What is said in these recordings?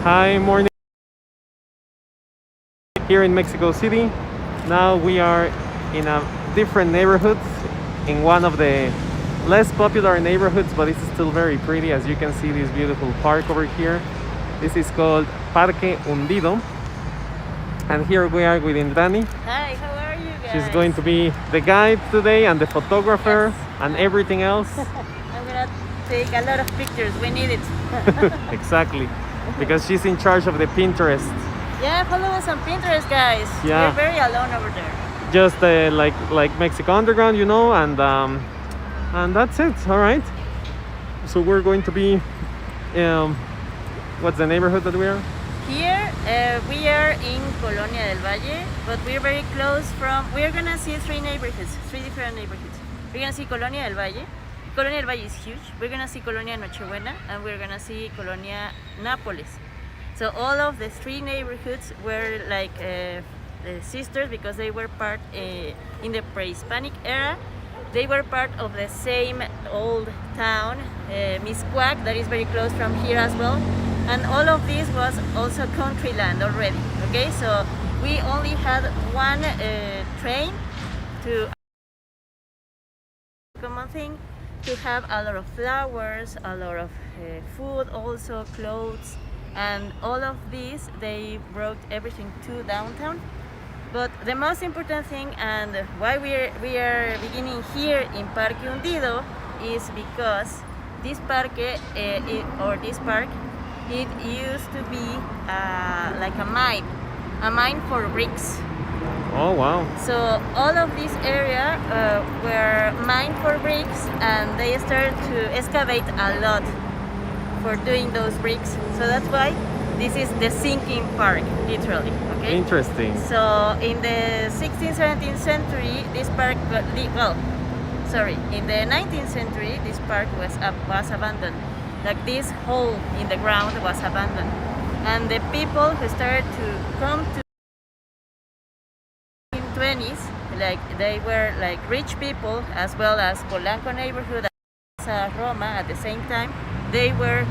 Hi, morning here in Mexico City. Now we are in a different neighborhood, in one of the less popular neighborhoods, but it's still very pretty. As you can see, this beautiful park over here. This is called Parque Hundido. And here we are with Indrani. Hi, how are you guys? She's going to be the guide today and the photographer and everything else. I'm gonna take a lot of pictures. We need it. Exactly, because she's in charge of the Pinterest. Yeah, follow us on Pinterest, guys. Yeah. We're very alone over there. Just like Mexico Underground, and that's it. All right. So we're going to be, what's the neighborhood that we are? Here, we are in Colonia del Valle, but we're very close from. We're gonna see three different neighborhoods. We're gonna see Colonia del Valle. Colonia del Valle is huge. We're gonna see Colonia Nochebuena, and we're gonna see Colonia Nápoles. So all of the three neighborhoods were like sisters, because they were part in the pre-Hispanic era. They were part of the same old town, Mixcoac, that is very close from here as well. And all of this was also country land already. Okay, so we only had one train to. Common thing to have a lot of flowers, a lot of food, also clothes, and all of this they brought everything to downtown. But the most important thing, and why we are beginning here in Parque Hundido, is because this parque this park, it used to be like a mine for bricks. Oh wow! So all of this area were mined for bricks, and they started to excavate a lot for doing those bricks. So that's why this is the sinking park, literally. Okay. Interesting. So in the 16th, 17th century, this park in the 19th century, this park was abandoned. Like this hole in the ground was abandoned, and the people who started to come to 20s, like they were like rich people, as well as Polanco neighborhood, Roma at the same time. They were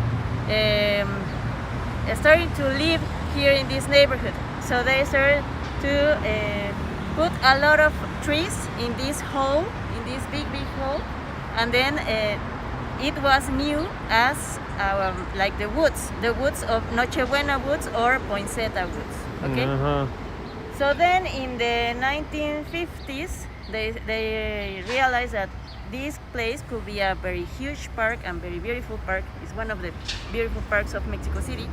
starting to live here in this neighborhood. So they started to put a lot of trees in this hole, in this big hole, and then it was new as like the woods of Nochebuena woods or Poinseta woods. Okay. Uh-huh. So then in the 1950s, they realized that this place could be a very huge park and very beautiful park. It's one of the beautiful parks of Mexico City.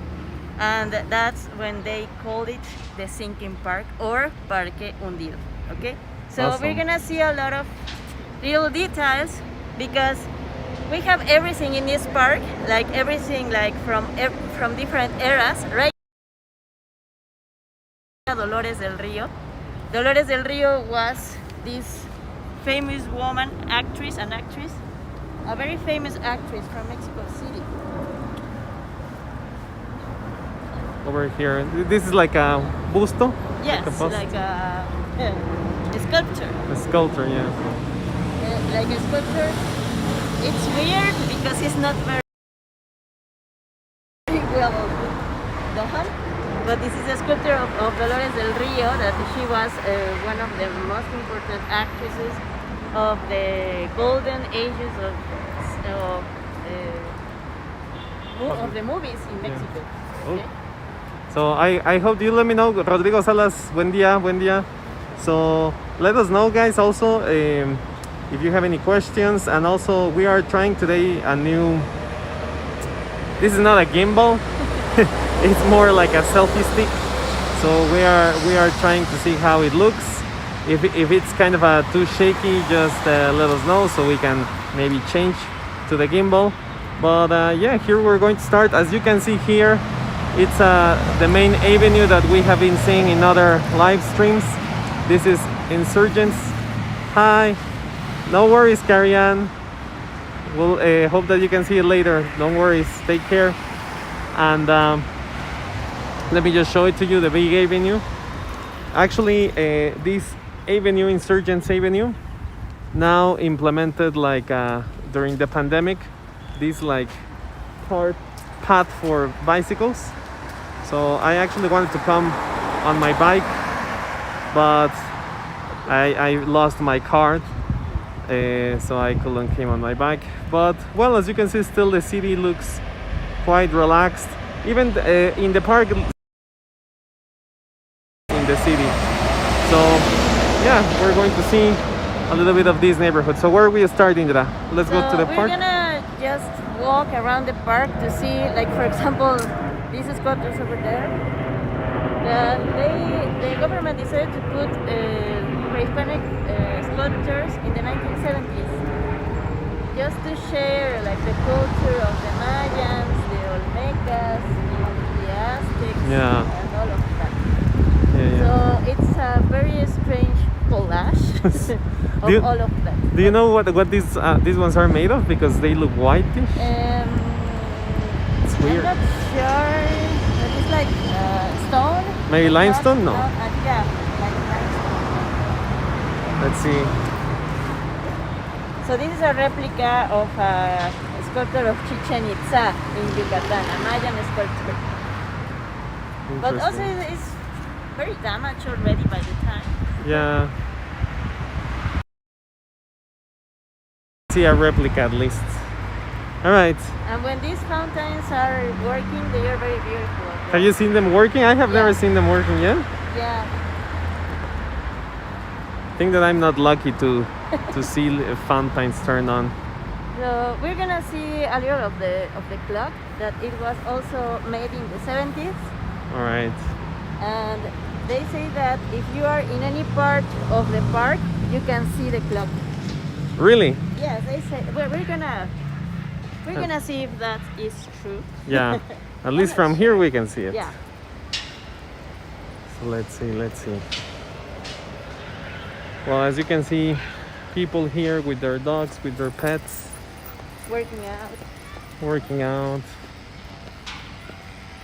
And that's when they called it the sinking park, or Parque Hundido. Okay? So Awesome. We're gonna see a lot of little details, because we have everything in this park, like everything like from different eras, right? Dolores del Rio. Dolores del Rio was this famous woman, actress, a very famous actress from Mexico City. Over here, this is like a busto. Yes, like a sculpture. A sculpture, yeah. Like a sculpture. It's weird because it's not very well done. But this is a sculpture of Dolores del Rio, that she was one of the most important actresses of the golden ages of the movies in Mexico. Oh. Okay? So I hope you let me know, Rodrigo Salas. Buen día. So let us know, guys. Also, if you have any questions, and also we are trying today a new. This is not a gimbal. It's more like a selfie stick. So we are trying to see how it looks. If it's kind of too shaky, just let us know so we can maybe change to the gimbal. But yeah, here we're going to start. As you can see here, it's the main avenue that we have been seeing in other live streams. This is Insurgents. Hi. No worries, Carrie Ann. We'll hope that you can see it later. Don't worry. Take care. And let me just show it to you, the big avenue. Actually, this avenue, Insurgents Avenue, now implemented like during the pandemic, this like path for bicycles. So I actually wanted to come on my bike, but I lost my card, so I couldn't came on my bike. But well, as you can see, still the city looks quite relaxed. Even in the park in the city. So yeah, we're going to see a little bit of this neighborhood. So where are we starting, Indra? Let's go to the we're park. gonna just walk around the park to see, like for example, these sculptures over there. The government decided to put pre-Hispanic sculptures in the 1970s, just to share like the culture of the Mayans, the Olmecas, the Aztecs, Yeah. and all of that. Yeah, yeah. So it's a very strange collage of Do you- all of that. Do you know what these ones are made of? Because they look whitish. It's weird. I'm not sure. But it's like stone. Maybe Not- limestone? No. yeah, like limestone. Let's see. So this is a replica of a sculpture of Chichen Itza in Yucatan, a Mayan sculpture. But also Interesting. it's very damaged already by the time. Yeah. See a replica at least. All right. And when these fountains are working, they are very beautiful. Have you seen them working? I have never Yeah. seen them working yet. Yeah. I think that I'm not lucky to see fountains turn on. So we're gonna see a little of the clock that it was also made in the 70s, All right. and they say that if you are in any part of the park, you can see the clock. Really? Yes, they say we're gonna see if that is true. Yeah. At least from here we can see it. Yeah. So let's see. Let's see. Well, as you can see, people here with their dogs, with their pets, Working out. working out.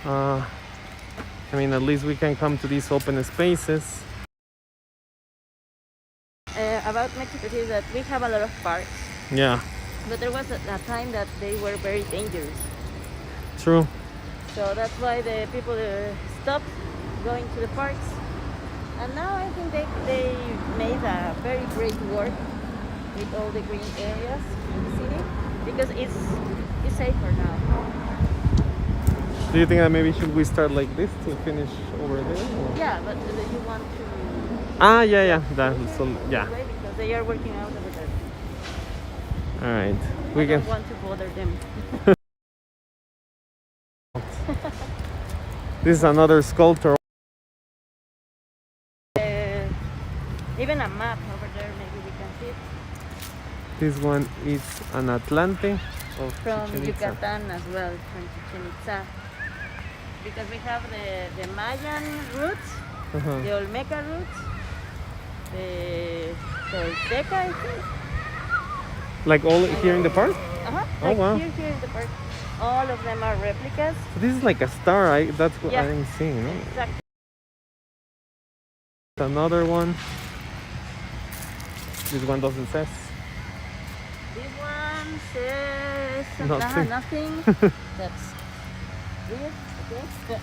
I mean, at least we can come to these open spaces. About Mexico City, that we have a lot of parks, Yeah, but there was a time that they were very dangerous. true. So that's why the people stopped going to the parks. And now I think they made a very great work with all the green areas in the city, because it's safer now. Do you think that maybe should we start like this to finish over there? Or? Yeah, but you want to Ah, yeah, yeah. That, so, yeah. way because they are working out over there. All right. I We can. don't want to bother them. This is another sculptor. Even a map over there, maybe we can see it. This one is an Atlante of From Chichen Itza. Yucatan as well, from Chichen Itza. Because we have the Mayan roots, Uh-huh. the Olmeca roots, the Tolteca, I think. Like all here in the park? Uh-huh. Oh, Like wow. here in the park. All of them are replicas. So this is like a star. That's what Yeah. I'm seeing. No? Exactly. Another one. This one doesn't say. This one says Nothing. nothing. That's weird. Okay. Yeah.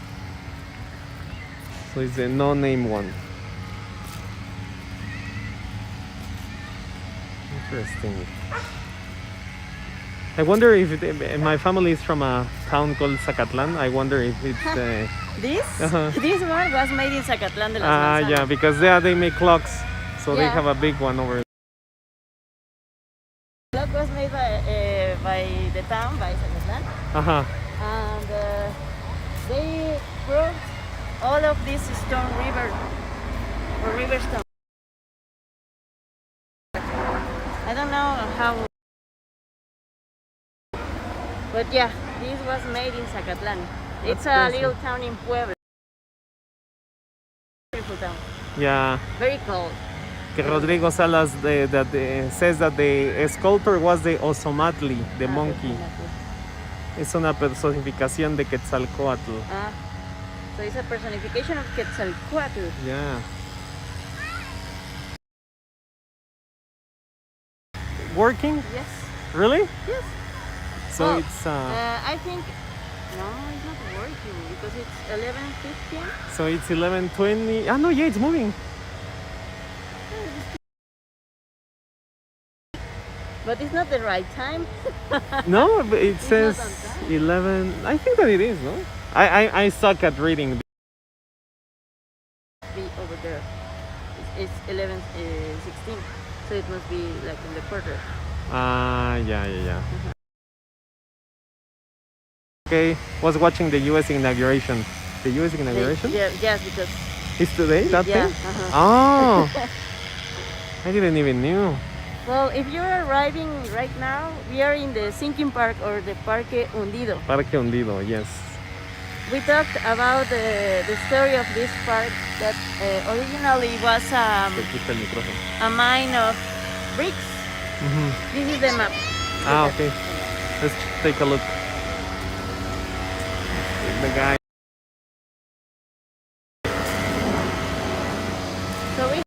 So it's a no-name one. Interesting. I wonder if my family is from a town called Zacatlan. I wonder if it's. This Uh-huh. this one was made in Zacatlan de las Manzanas. Yeah, because they make clocks, so they Yeah. have a big one over. The clock was made by the town, by Zacatlan, Uh-huh. and they brought all of this stone river or river stone. I don't know how, but yeah, this was made in Zacatlan. It's a crazy. little town in Puebla. Beautiful town. Yeah. Very cold. Que Rodrigo Salas says that the sculptor was the Ozomatli, the monkey. Es una personificación de Quetzalcoatl. So it's a personification of Quetzalcoatl. Yeah. Working? Yes. Really? Yes. So Well, it's I think no, it's not working because it's 11:15. So it's 11:20. Ah, no, yeah, it's moving. But it's not the right time. No, but it It's says not on time. 11. I think that it is, no? I suck at reading. Be over there. It's 11:16, so it must be like in the quarter. Ah, yeah. Okay, was watching the U.S. inauguration. The U.S. inauguration? Yeah, yes, because It's today, that yeah. thing? Oh, I didn't even knew. Well, if you're arriving right now, we are in the sinking park or the Parque Hundido. Parque Hundido, yes. We talked about the story of this park that originally was Te quita el micrófono. a mine of bricks. Mhm. This is the map. Ah, okay. Let's take a look. The guy. So we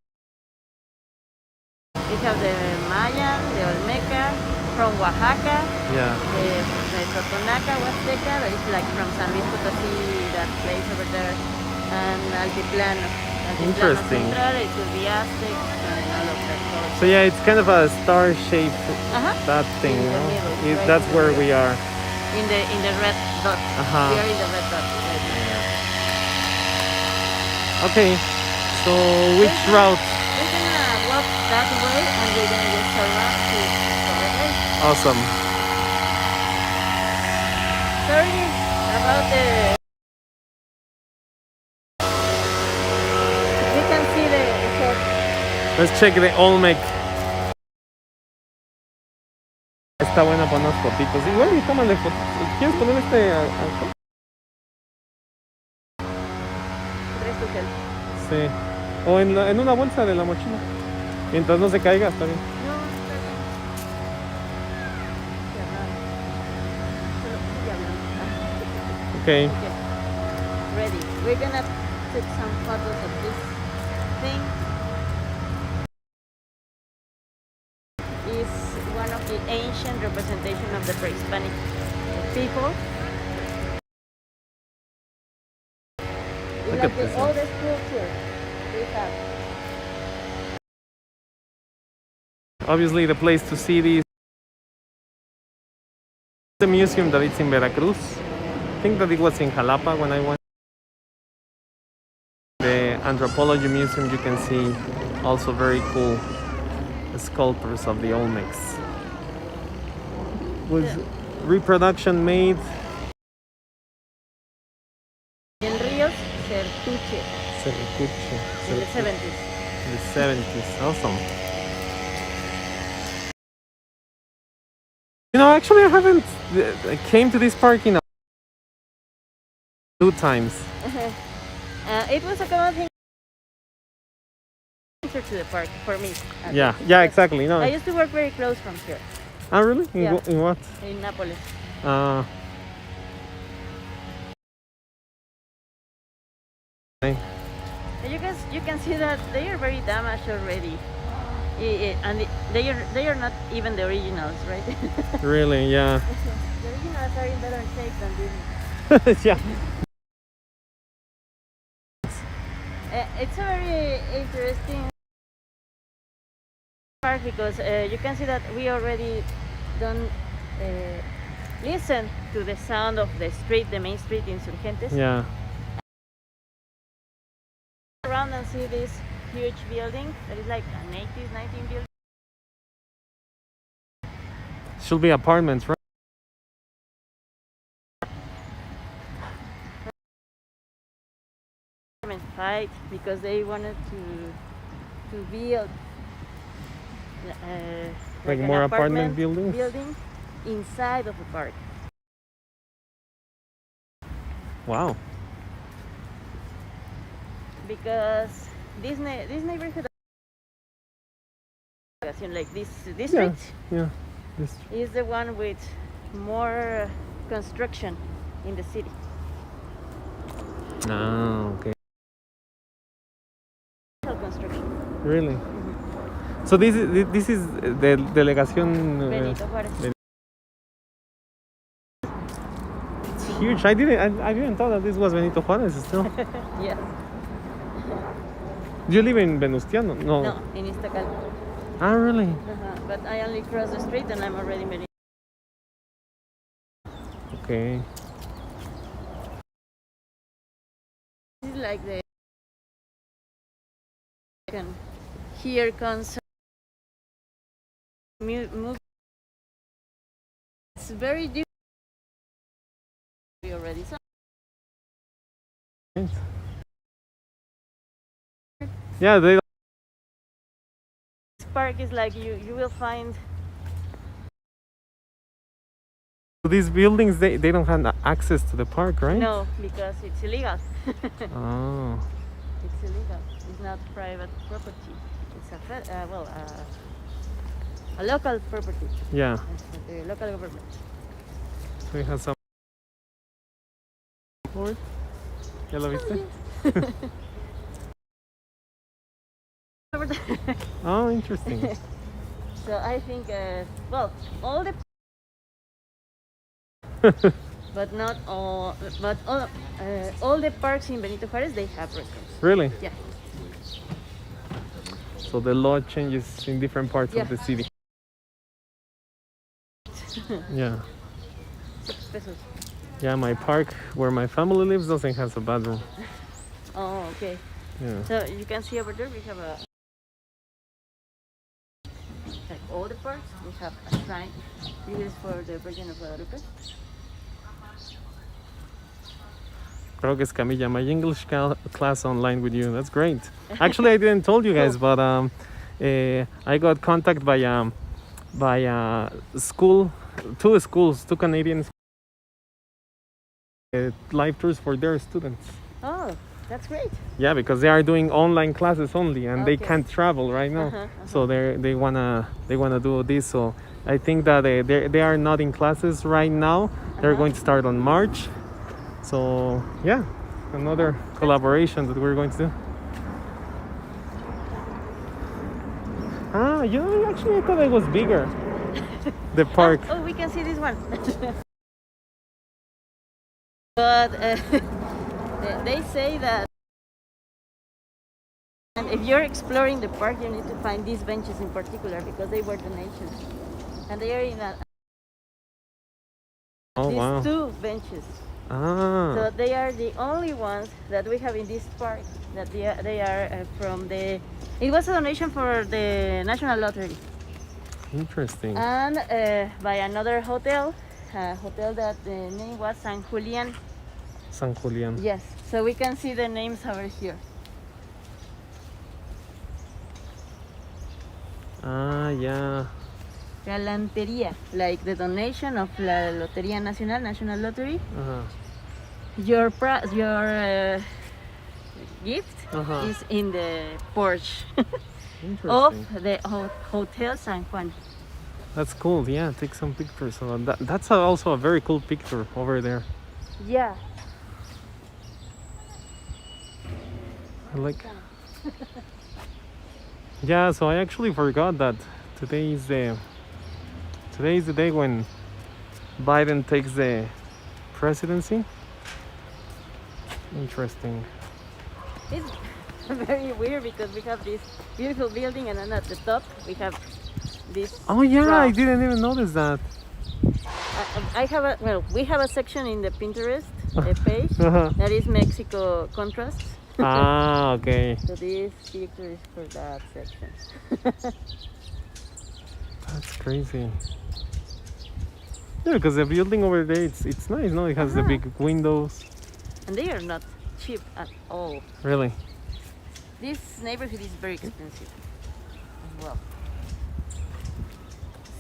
have the Mayan, the Olmeca, from Oaxaca, Yeah. the Totonaca, Huasteca, that is like from San Luis Potosí, that place over there, and Altiplano. Interesting. Central, it could be Aztec, and all of that. So yeah, it's kind of a star shape. Uh-huh. That thing. In the No? middle, It, right that's in the where middle. we are. In the red dot. Uh-huh. We are in the red dot right now. Okay. So which route? We're gonna walk that way and we're gonna just turn around to the right. Awesome. Sorry about the. We can see the head. Let's check the Olmec. Está buena para unas fotitos. Igual y tómale fotos. ¿Quieres poner este acá? Traes tu gel. Sí. O en una bolsa de la mochila. Mientras no se caiga, está bien. No, está bien. Cerrado. Solo sigue hablando. Okay. Okay. Ready. We're gonna take some photos of this thing. Is one of the ancient representation of the pre-Hispanic people. It's Look like at the this one. oldest culture we have. Obviously, the place to see these. The museum that it's in Veracruz. I think that it was in Jalapa when I went. The anthropology museum, you can see also very cool sculptures of the Olmecs. Was reproduction made? En Ríos, Sertuche, in the 70s. In the 70s. Awesome. You know, actually, I haven't. I came to this park in 2 times. It was a common thing to the park for me. Yeah, exactly. No. I used to work very close from here Ah, really? In, Yeah. in what? in Nápoles. Okay. You can see that they are very damaged already. And they are not even the originals, right? Really? Yeah. The originals are in better shape than this. Yeah. It's a very interesting park because you can see that we already don't listen to the sound of the street, the main street in Insurgentes. Yeah. Around and see this huge building that is like an 80s, 19 building. Should be apartments, right? Fight because they wanted to build Like an more apartment buildings? building inside of the park. Wow. Because this neighborhood, like this district, Yeah. This. is the one with more construction in the city. Ah, okay. Construction. Really? So this is the delegación. Benito Juárez. It's huge. I didn't thought that this was Benito Juárez still. Yes. Do you live in Venustiano? No. No, in Iztacalco. Ah, really? But I only cross the street and I'm already in Benito. Okay. This is like the can hear concert movie. It's very different already. So Yeah, they. this park is like you will find These buildings, they don't have access to the park, right? no because it's illegal. Oh. It's illegal. It's not private property. It's a local property. Yeah. It's the local government. So we have some. ¿Ya lo viste? Over there. Oh, interesting. So I think, all the, but not all, but all the parks in Benito Juárez they have restaurants. Really? Yeah. So the law changes in different parts Yeah. of the city. Yeah. 6 pesos. Yeah, my park where my family lives doesn't have a bathroom. Oh, okay. Yeah. So you can see over there we have like all the parks. We have a shrine. This is for the Virgin of Guadalupe. Creo que Escamilla, my English class online with you. That's great. Actually, I didn't told you guys, but I got contact by school, two schools, two Canadian live tours for their students. Oh, that's great. Yeah, because they are doing online classes only, and they Okay. can't travel right now. So they wanna do this. So I think that they are not in classes right now. They're going to start on March. So yeah, another collaboration that we're going to do. Ah, actually I thought it was bigger. The park. Oh, we can see this one. But they say that and if you're exploring the park, you need to find these benches in particular because they were donations, and they are in Oh these wow. 2 benches. Ah. So they are the only ones that we have in this park. That they are from the. It was a donation for the National Lottery Interesting. and by another hotel, a hotel that the name was San Julian. San Julian. Yes, so we can see the names over here. Ah, yeah. Galantería, like the donation of La Lotería Nacional, National Lottery. Uh-huh. Your gift Uh-huh. is in the porch Interesting. of the Hotel San Juan. That's cool. Yeah, take some pictures. So that's also a very cool picture over there. Yeah. I like. Yeah, so I actually forgot that today is the day when Biden takes the presidency. Interesting. It's very weird because we have this beautiful building and then at the top we have this. Oh yeah, rock. I didn't even notice that. We have a section in the Pinterest page Uh-huh. that is Mexico contrasts. Ah, okay. So this picture is for that section. That's crazy. Yeah, because the building over there, it's nice. No, it has the big windows. And they are not cheap at all. Really. This neighborhood is very expensive as well.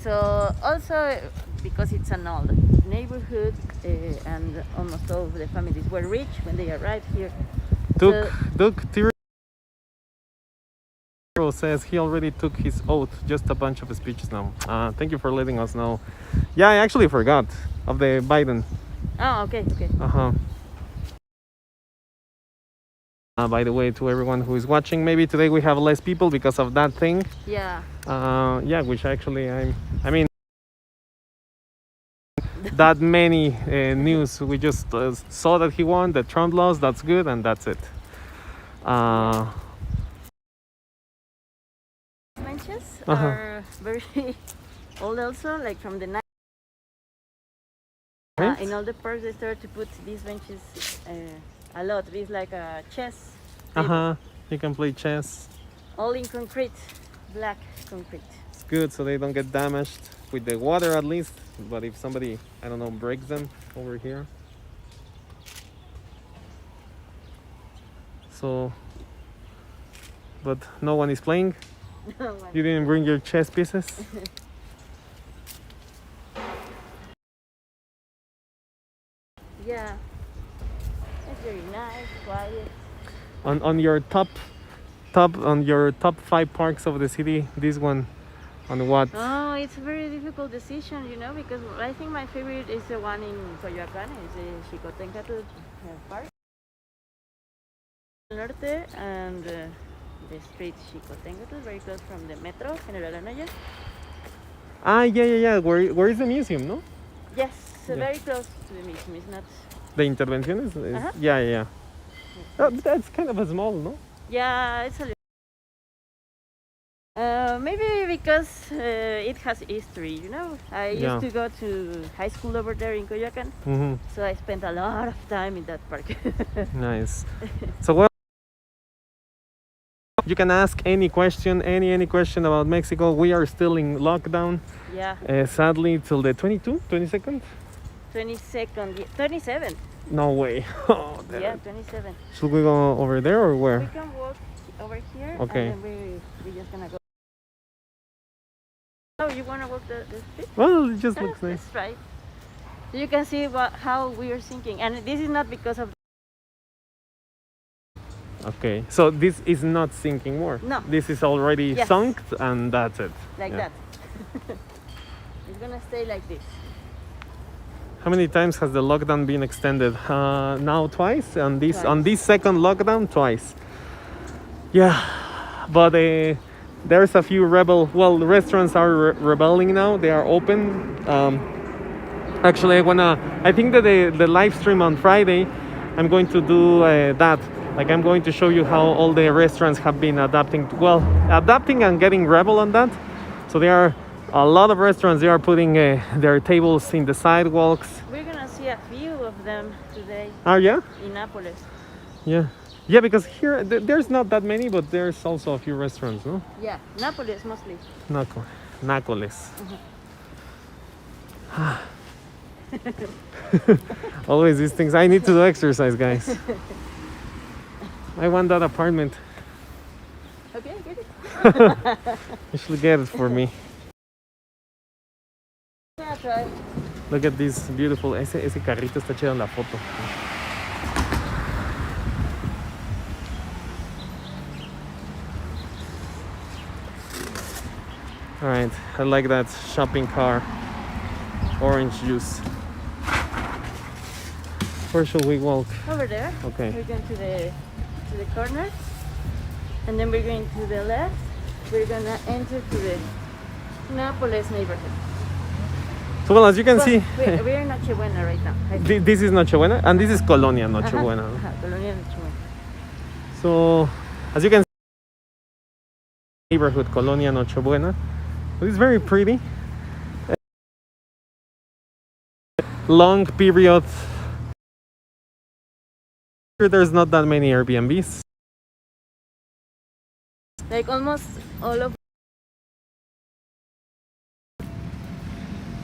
So also because it's an old neighborhood and almost all of the families were rich when they arrived here. Duke Tiro says he already took his oath. Just a bunch of speeches now. Thank you for letting us know. Yeah, I actually forgot of the Biden. Oh, okay. Uh-huh. By the way, to everyone who is watching, maybe today we have less people because of that thing. Yeah. Yeah, which actually I mean, that many news. We just saw that he won, that Trump lost. That's good, and that's it. Benches Uh-huh. are very old also, like from the Right? in all the parks they started to put these benches a lot. It's like a chess Uh-huh. You can play chess. all in concrete, black concrete. It's good, so they don't get damaged with the water at least. But if somebody, I don't know, breaks them over here. So, but no one is playing. You didn't bring your chess pieces. Yeah, it's very nice, quiet. On your top on your top 5 parks of the city, this one on what? Oh, it's a very difficult decision, you know, because I think my favorite is the one in Coyoacán, is the Xicoténcatl Park. Norte and the street Xicoténcatl, very close from the metro, General Anaya. Ah, yeah. Where is the museum, no? Yes, Yeah. very close to the museum. It's not. The Intervenciones? Uh-huh. Yeah. Oh, that's kind of a small, no? Yeah, it's a little. Maybe because it has history, you know. I Yeah. used to go to high school over there in Coyoacán, Mm-hmm. so I spent a lot of time in that park. Nice. So well, you can ask any question, any question about Mexico. We are still in lockdown, Yeah, sadly, till the 22nd. 22nd, 27. No way. Oh, damn. Yeah, 27. Should we go over there or We where? can walk over here, Okay. and then we're just gonna go. Oh, you wanna walk the street? Well, it just Yeah, looks nice. let's try. So you can see how we are thinking, and this is not because of. Okay, so this is not sinking more. No. This is already Yes. sunk, and that's it. Like Yeah. that. It's gonna stay like this. How many times has the lockdown been extended? Now twice. On Twice. this second lockdown, twice. Yeah, but there's a few the restaurants are rebelling now. They are open. Actually, I think that the live stream on Friday, I'm going to do that. Like, I'm going to show you how all the restaurants have been adapting and getting rebel on that. So there are a lot of restaurants. They are putting their tables in the sidewalks. We're gonna see a few of them today Oh yeah, in Nápoles. yeah. Because here there's not that many, but there's also a few restaurants, no? Yeah, Nápoles mostly. Nápoles. Always these things. I need to do exercise, guys. I want that apartment. Okay, get it. You should get it for me. Yeah, try. Look at this beautiful. Ese carrito está chido en la foto. All right, I like that shopping car. Orange juice. Where should we walk? Over there. Okay. We're going to the corner, and then we're going to the left. We're gonna enter to the Nápoles neighborhood. So well, as you can see, We're in Nochebuena right now. I think. this is Nochebuena, and this is Colonia Nochebuena. no? Colonia Nochebuena. So, as you can see, neighborhood Colonia Nochebuena. It's very pretty. Long period. Here there's not that many Airbnbs. Like almost all of.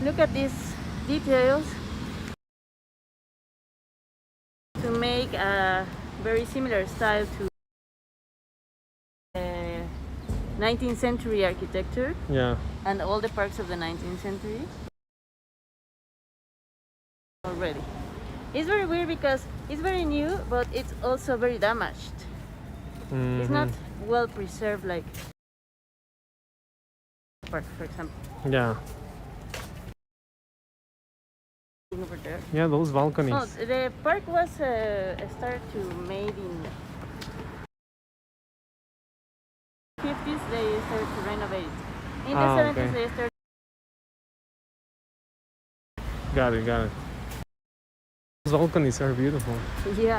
Look at these details to make a very similar style to 19th century architecture Yeah. and all the parks of the 19th century already. It's very weird because it's very new, but it's also very damaged. It's not well preserved like park, for example. Yeah. Over there. Yeah, those balconies. Oh, the park was started to made in 50s. They started to renovate it. In the 70s okay. they started. Got it, got it. Those balconies are beautiful. Yeah.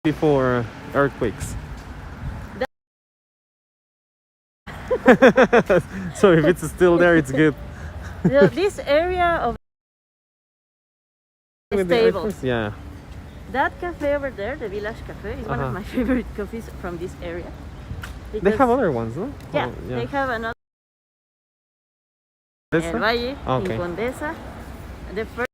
Before earthquakes. So if it's still there, it's good. This area of With the stable. earthquakes, yeah. That cafe over there, the Village Cafe, is one of my favorite coffees from this area. They Because- have other ones, no? Yeah, Oh, they have another This El one? Valle Okay. in Condesa. The first,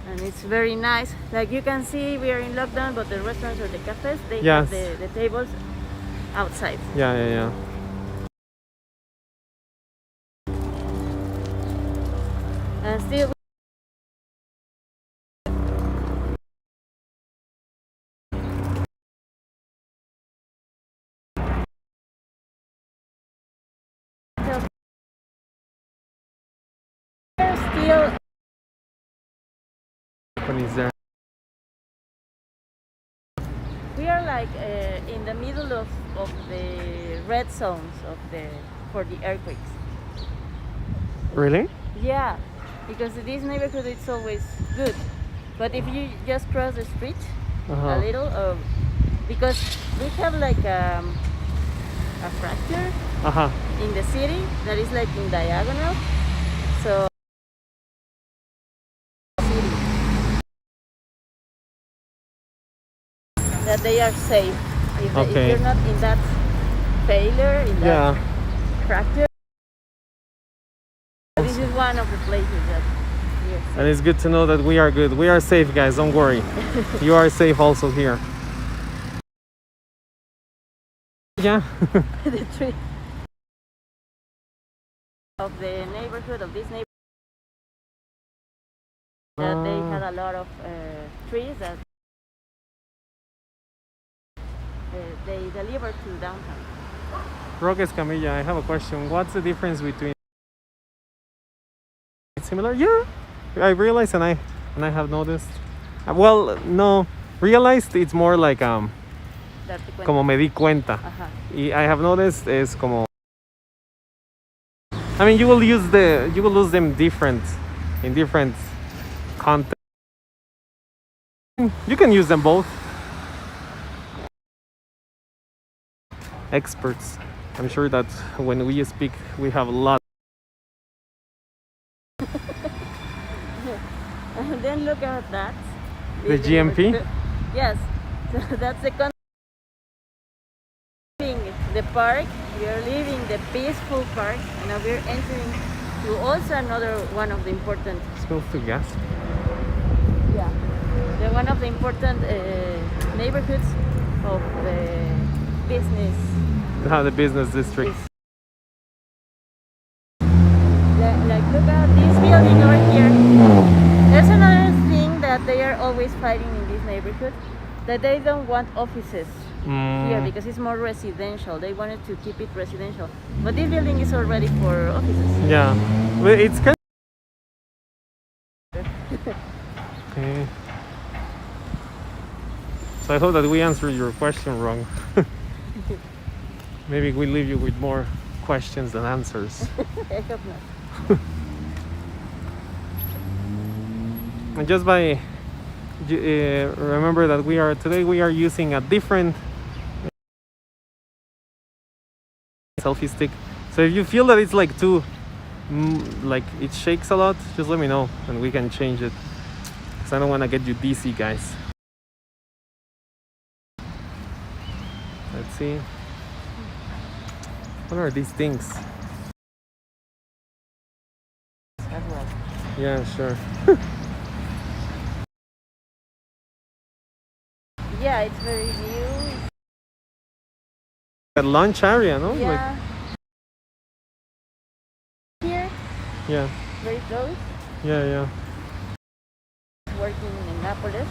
and it's very nice. Like you can see, we are in lockdown, but the restaurants or the cafes, they Yes. have the tables outside. Yeah, yeah, yeah. And still, still Companies there. we are like in the middle of the red zones of for the earthquakes. Really? Yeah, because this neighborhood it's always good, but if you just cross the street a little, because we have like a fracture in the city that is like in diagonal, so that they are safe. If Okay. you're not in that failure, in that Yeah. fracture, this is one of the places that we are safe. And it's good to know that we are good. We are safe, guys. Don't worry. You are safe also here. Yeah. The tree of the neighborhood of this neighborhood that they had a lot of trees that they delivered to downtown. Roque Escamilla, I have a question. What's the difference between similar? Yeah. I realized and I have noticed. Well, no. Realized it's more like Darte cuenta. como me di cuenta. Ajá. Y I have noticed is como I mean you will use them different in different context. You can use them both. Experts. I'm sure that when we speak we have a lot. And then look at that. The GMP? Yes. So that's the the park. We are leaving the peaceful park and now we're entering to also another one of the important Smells to gas. one of the important neighborhoods of the business. The business district. Like look at this building over here. There's another thing that they are always fighting in this neighborhood, that they don't want offices here because it's more residential. They wanted to keep it residential, but this building is already for offices. Yeah. Well, it's kind okay. So I hope that we answered your question wrong. Maybe we leave you with more questions than answers. I hope not. And just by remember that today we are using a different selfie stick. So if you feel that it's like too like it shakes a lot, just let me know and we can change it. Because I don't want to get you dizzy, guys. Let's see. What are these things? As well. Yeah, sure. Yeah, it's very new. That lunch area, no? Yeah. Here, Yeah, very close. yeah. Working in Nápoles.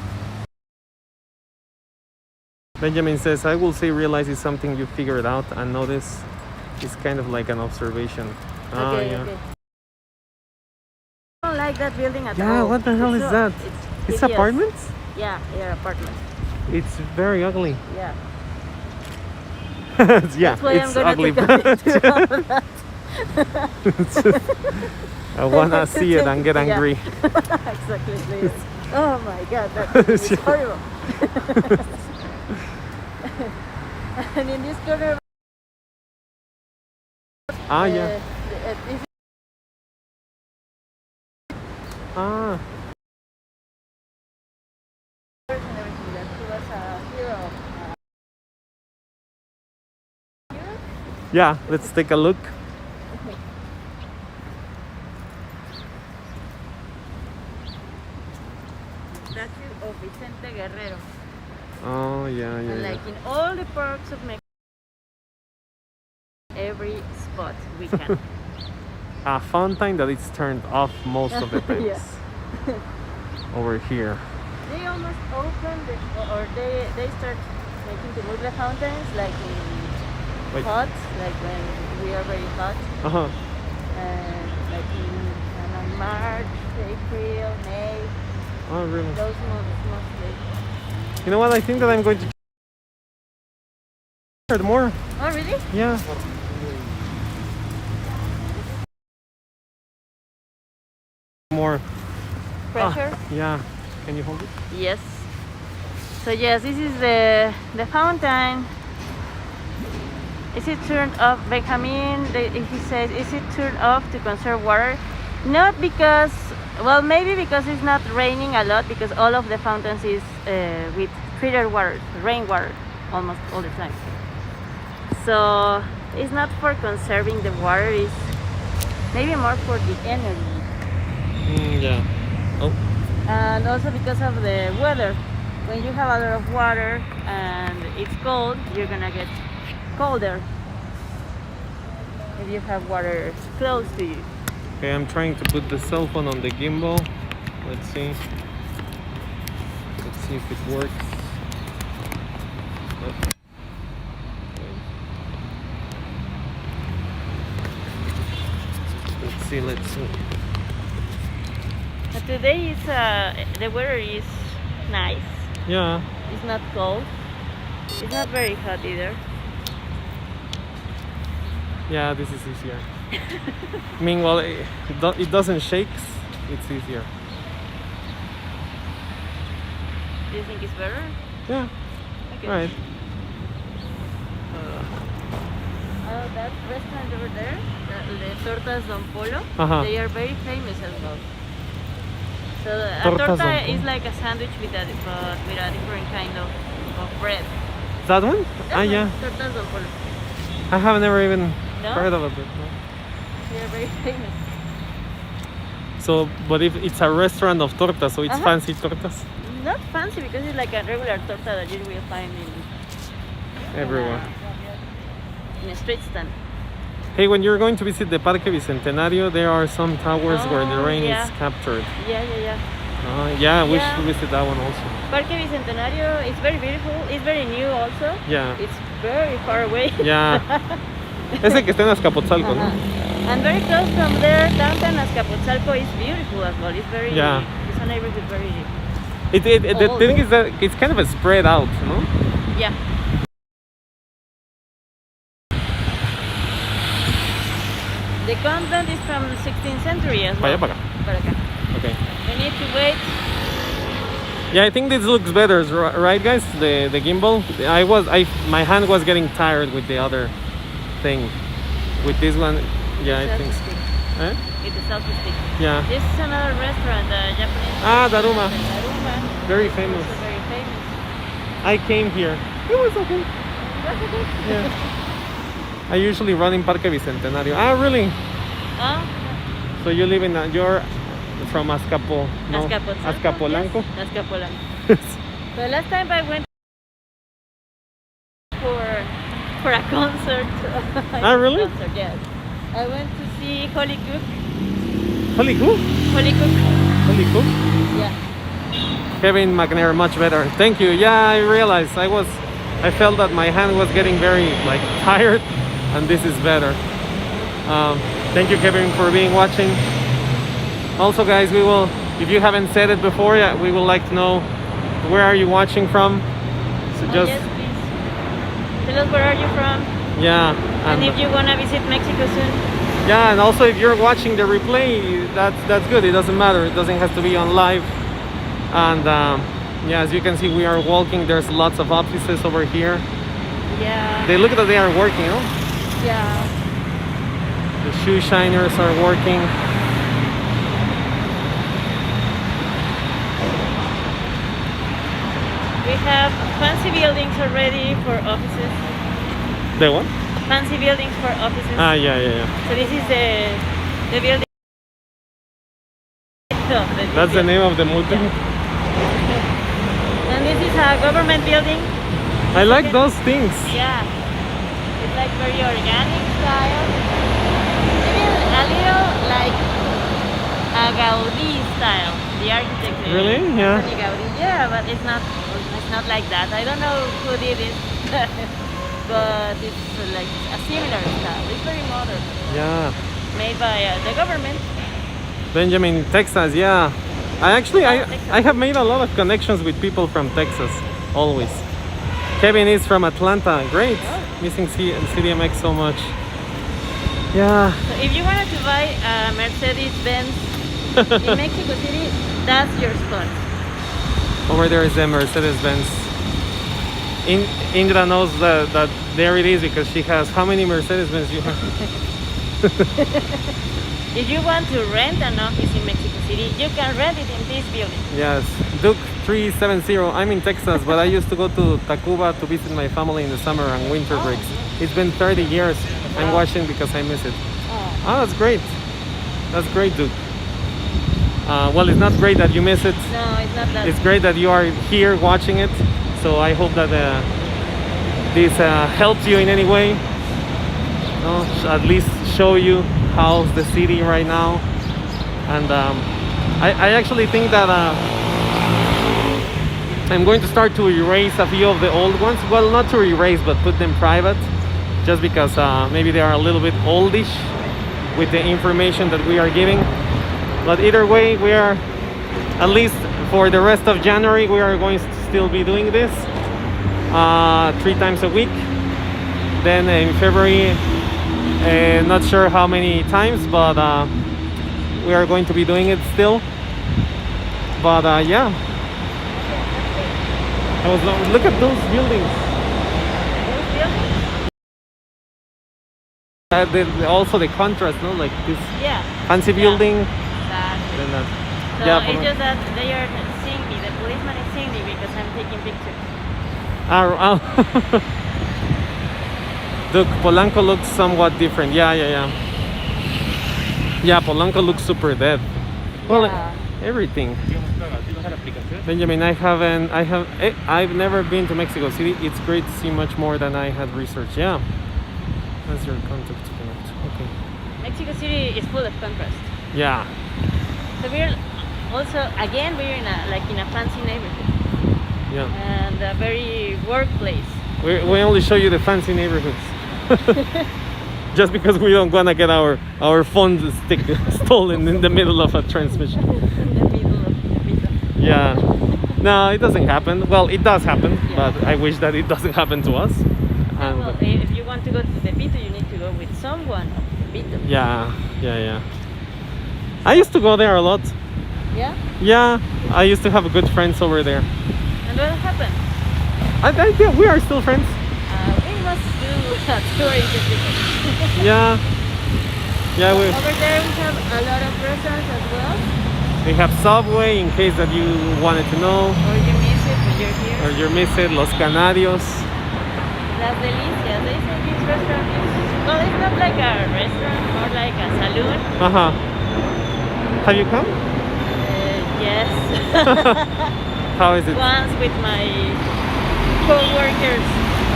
Benjamin says, I will say realize is something you figured out and notice is kind of like an observation. Okay, Yeah. okay. I don't like that building at all. Yeah, what the hell is that? It's hideous. apartments? Yeah, they're apartments. It's very ugly. Yeah. Yeah, That's why it's I'm gonna ugly. take a picture of that. It's just, I wanna see it and get Yeah. angry. Exactly. Yes. Oh my god, that is Yeah. horrible. And in this corner, Ah, yeah. this Ah, person and everything that he was a hero. yeah. Let's take a look. Statue of Vicente Guerrero. Oh, yeah, And yeah. like in all the parts of Mexico, every spot we can. A fountain that it's turned off most of the times. Yeah. Over here. They almost open or they start making to move the fountains like in Wait. hot, like when we are very hot, Uh-huh. like in March, April, May, Oh, really? those months mostly. You know what? I think that I'm going to more. Oh really? Yeah. More. Pressure? Yeah. Can you hold it? Yes. So yes, this is the fountain. Is it turned off, Benjamin? He says, is it turned off to conserve water? Not because, well, maybe because it's not raining a lot, because all of the fountains is with treated water, rainwater, almost all the time. So it's not for conserving the water, it's maybe more for the energy. Yeah. Oh. And also because of the weather. When you have a lot of water and it's cold, you're gonna get colder if you have water close to you. Okay, I'm trying to put the cell phone on the gimbal. Let's see. Let's see if it works. Oh. Let's see, let's see. But today is the weather is nice. Yeah. It's not cold. It's not very hot either. Yeah, this is easier. Meanwhile, it doesn't shake. It's easier. Do you think it's better? Yeah. Okay. Right. Oh, that restaurant over there, the Tortas Don Polo, Uh-huh. they are very famous as well. So a Tortas Don torta Polo. is like a sandwich with a different kind of bread. That one? Ah, That's yeah. Tortas Don Polo. I have never even No? heard about it. No. They are very famous. So, but if it's a restaurant of tortas, so it's Uh-huh. fancy tortas Not fancy because it's like a regular torta that you will find in everywhere. in a street stand. Hey, when you're going to visit the Parque Bicentenario, there are some towers where the Oh, rain yeah. is captured. Yeah. Yeah, we Yeah. should visit that one also. Parque Bicentenario is very beautiful. It's very new also. Yeah. It's very far away. Yeah. Ese que está en Azcapotzalco, ¿no? Uh-huh. And very close from there, downtown Azcapotzalco is beautiful as well. It's very, Yeah. it's a neighborhood very, The old. thing is that it's kind of a spread out, no? yeah. The convent is from the 16th century as well. Para allá, Para acá. Okay. We need to wait. Yeah, I think this looks better, right, guys? The gimbal. My hand was getting tired with the other thing. With this one, yeah, I think. Selfie stick. Eh? With the selfie stick. Yeah. This is another restaurant, Japanese. Ah, Daruma. Daruma. Very famous. Also very famous. I came here. It was okay. That's okay. Yeah. I usually run in Parque Bicentenario. Ah, really? Oh, So you live in you're from Azcapo, no? Azcapotzalco. Azcapolanco? Yes, Azcapolanco. So last time I went for a concert. Ah, really? Concert, yes. I went to see Holy Cook. Holy who? Holy Cook. Holy cook. Yeah. Kevin McNair, much better. Thank you. Yeah, I realized I felt that my hand was getting very tired, and this is better. Thank you, Kevin, for watching. Also, guys, if you haven't said it before, we would like to know where are you watching from. So Oh, just yes, please. Tell us where are you from, yeah, and if you wanna visit Mexico soon. Yeah, and also if you're watching the replay, that's good. It doesn't matter. It doesn't have to be on live. And yeah, as you can see, we are walking. There's lots of offices over here. Yeah. They look that they are working, no? Yeah. The shoe shiners are working. We have fancy buildings already for offices. The what? Fancy buildings for offices. Ah, yeah. So this is the building. That's the name of the multi. And this is a government building. I like those things. Yeah. It's like very organic style. Maybe a little like a Gaudí style. The architect. Really? Yeah. Anthony Gaudí. Yeah, but it's not like that. I don't know who did it. But it's like a similar style. It's very modern. Yeah. Made by the government. Benjamin, Texas, yeah. I have made a lot of connections with people from Texas, always. Kevin is from Atlanta, great. Missing CDMX so much. Yeah. So if you wanted to buy a Mercedes-Benz in Mexico City, that's your spot. Over there is a Mercedes-Benz. Indra knows that there it is because she has, how many Mercedes-Benz you have? If you want to rent an office in Mexico City, you can rent it in this building. Yes, Duke 370. I'm in Texas, but I used to go to Tacuba to visit my family in the summer and winter breaks. It's been 30 years. I'm watching because I miss it. Oh, that's great. That's great, Duke. Well, it's not great that you miss it. No, it's not that. It's great that you are here watching it. So I hope that this helps you in any way. No, at least show you how's the city right now. And I actually think that I'm going to start to erase a few of the old ones. Well, not to erase, but put them private, just because maybe they are a little bit oldish with the information that we are giving. But either way, we are, at least for the rest of January, we are going to still be doing this 3 times a week. Then in February, not sure how many times, but we are going to be doing it still. But yeah, look at those buildings. Also the contrast, no, like this fancy building. Exactly. Then that, So yeah, it's just that they are seeing me. The policeman is seeing me because I'm taking pictures. Look, Polanco looks somewhat different. Yeah, Polanco looks super dead. Well, Yeah. everything. Benjamin, I've never been to Mexico City. It's great to see much more than I had researched. Yeah. That's your contact to connect. Okay. Mexico City is full of contrast. Yeah. So we're also, again, we're in a fancy neighborhood Yeah. and a very workplace. We only show you the fancy neighborhoods. Just because we don't wanna get our phone stick stolen in the middle of a transmission. In the middle of the middle. Yeah. No, it doesn't happen. Well, it does happen, Yeah. but I wish that it doesn't happen to us. And Well, if you want to go to Tepito, you need to go with someone of Tepito. yeah. I used to go there a lot. Yeah? Yeah, I used to have good friends over there. And what happened? I think we are still friends. We must do a tour in Tepito. Yeah. Yeah, Over there we have a lot of restaurants as well. we have Subway in case that you wanted to know. Or you miss it when you're here. Or you miss it, Los Canarios. Las Delicias. They say this restaurant is, well, it's not like a restaurant, more like a saloon. Uh-huh. Have you come? Yes. How is it? Once with my co-workers.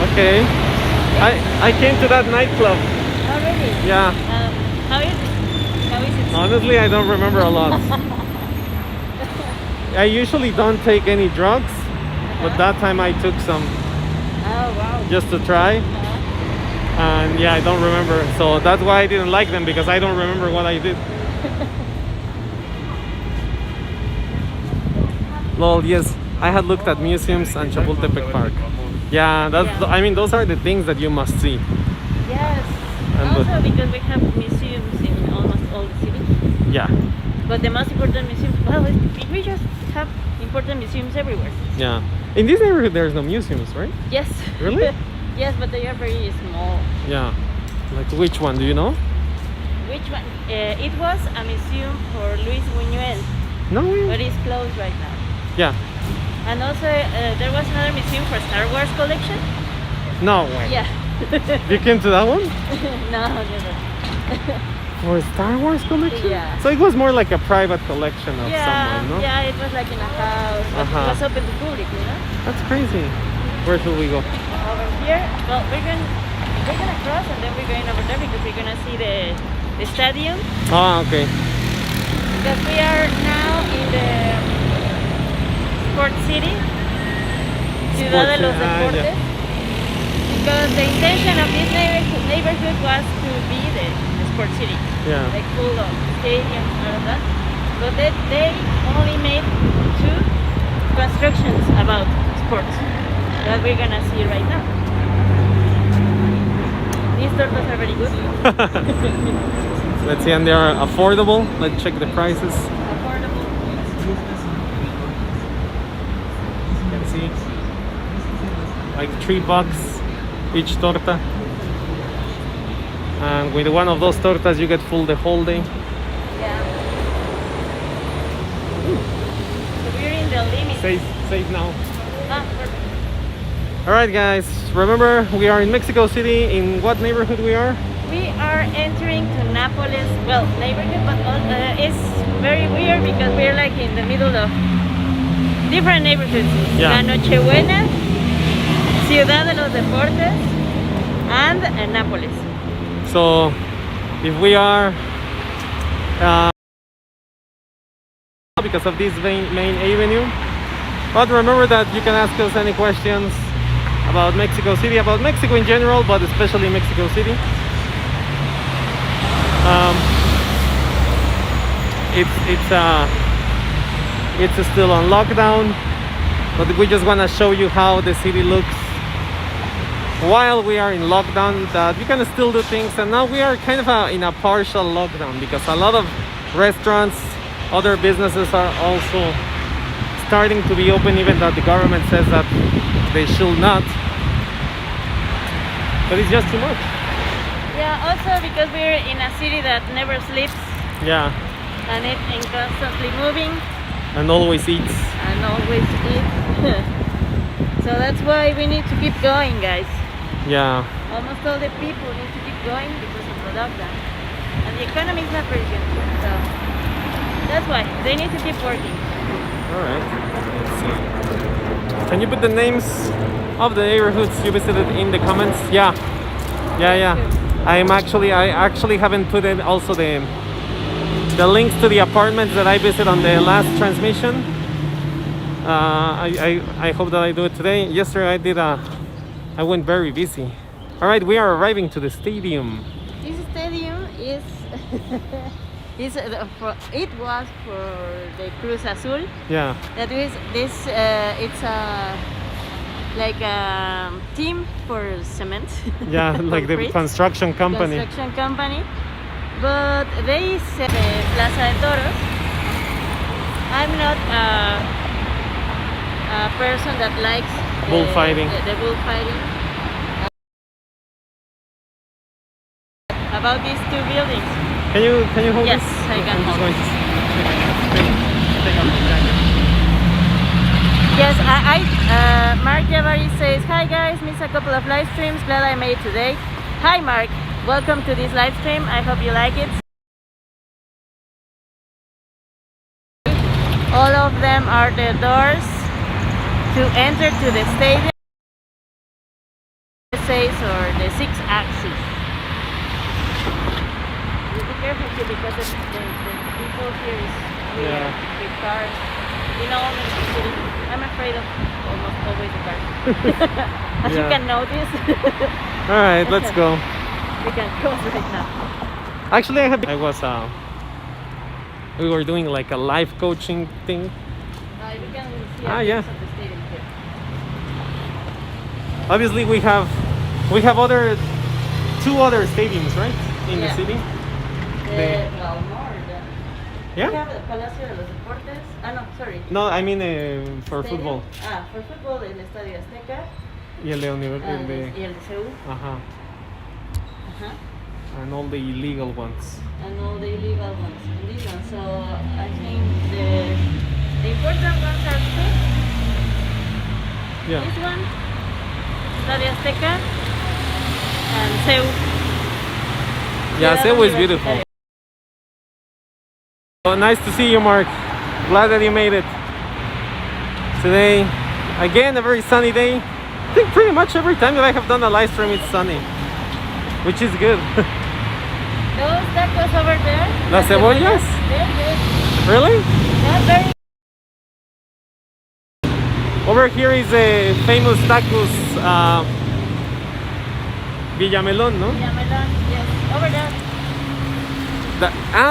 Okay. I came to that nightclub. Already? Yeah. How is it? How is it? Honestly, I don't remember a lot. I usually don't take any drugs, but that time I took some Oh, wow. just to try. And yeah, I don't remember. So that's why I didn't like them, because I don't remember what I did. Lol, yes. I had looked at museums and Chapultepec Park. Yeah, I mean, those are the things that you must see. Yes. And Also because we have museums in Yeah, But the most important museums, well, we just have important museums everywhere. yeah. In this neighborhood, there's no museums, right? Yes. Really? Yes, but they are very small. Yeah. Like which one? Do you know? Which one? It was a museum for Luis Buñuel, No way. but it's closed right now. Yeah. And also, there was another museum for Star Wars collection. No way. Yeah. You came to that one? No, never. For Star Wars collection? Yeah. So it was more like a private collection of Yeah, someone, no? yeah, it was like in a house, but Uh-huh. it was open to public, you know. That's crazy. Where should we go? Over here, well, we're gonna cross and then we're going over there because we're gonna see the stadium. Ah, okay. Because we are now in the Sport City, Ciudad de los Sports, Deportes. yeah. Because the intention of this neighborhood was to be the Sport City, Yeah. like full of stadiums and all of that. But they only made 2 constructions about sports that we're gonna see right now. These tortas are very good. Let's see, and they are affordable. Let's check the prices. Affordable. You can see, like $3 each torta. And with one of those tortas, you get full the whole day. Yeah. So we're in the limit. Safe now. Ah, perfect. All right, guys. Remember, we are in Mexico City. In what neighborhood we are? We are entering to Nápoles, well, neighborhood, but it's very weird because we're like in the middle of different neighborhoods. Yeah. La Nochebuena, Ciudad de los Deportes, and Nápoles. So, if we are because of this main avenue, but remember that you can ask us any questions about Mexico City, about Mexico in general, but especially Mexico City. It's still on lockdown, but we just want to show you how the city looks while we are in lockdown, that you can still do things. And now we are kind of in a partial lockdown because a lot of restaurants, other businesses are also starting to be open, even though the government says that they should not. But it's just too much. Yeah, also because we're in a city that never sleeps Yeah, and it's constantly moving and always eats. and always eats. So that's why we need to keep going, guys. Yeah, Almost all the people need to keep going because of the lockdown. And the economy is not very good. So that's why they need to keep working. all right. Let's see. Can you put the names of the neighborhoods you visited in the comments? Yeah. I actually haven't put in also the links to the apartments that I visited on the last transmission. I hope that I do it today. Yesterday I went very busy. All right, we are arriving to the stadium. This stadium is it was for the Cruz Azul. Yeah, That is this. It's a like a team for cement. yeah, like the Concrete. construction company. Construction company. But they said the Plaza de Toros. I'm not a person that likes Bullfighting. The bullfighting. About these 2 buildings. Can you hold Yes, this? I can I'm just hold going to take off the jacket. Yes, Mark Javari says, hi guys, missed a couple of live streams, glad I made it today. Hi Mark, welcome to this live stream, I hope you like it. All of them are the doors to enter to the stadium, or the 6 axis. You be careful too because the people here is weird Yeah. with cars. You know, I'm afraid of almost always the cars. As you Yeah. can notice, All right, let's go. we can cross right now. Actually, we were doing like a life coaching thing. We can see Ah, a yeah. glimpse of the stadium here. Obviously, we have 2 other stadiums, right, in the Yeah. city. Well, more than Yeah? We have the Palacio de los Deportes. No, sorry. No, I mean for Stadium. football. For football, el Estadio Azteca. Y el de Y el de CU. Ajá. Ajá. And all the illegal ones. And all the illegal ones. And these ones. So I think the important ones are two. Yeah. This one, Estadio Azteca, and CU. Yeah, Cebu is beautiful. Oh, nice to see you, Mark. Glad that you made it. Today, again, a very sunny day. I think pretty much every time that I have done a live stream, it's sunny, which is good. Those tacos over there. Las cebollas? They're good. Really? They're very Over here is a famous tacos, Villamelon, no? Villamelon, yes. Over there.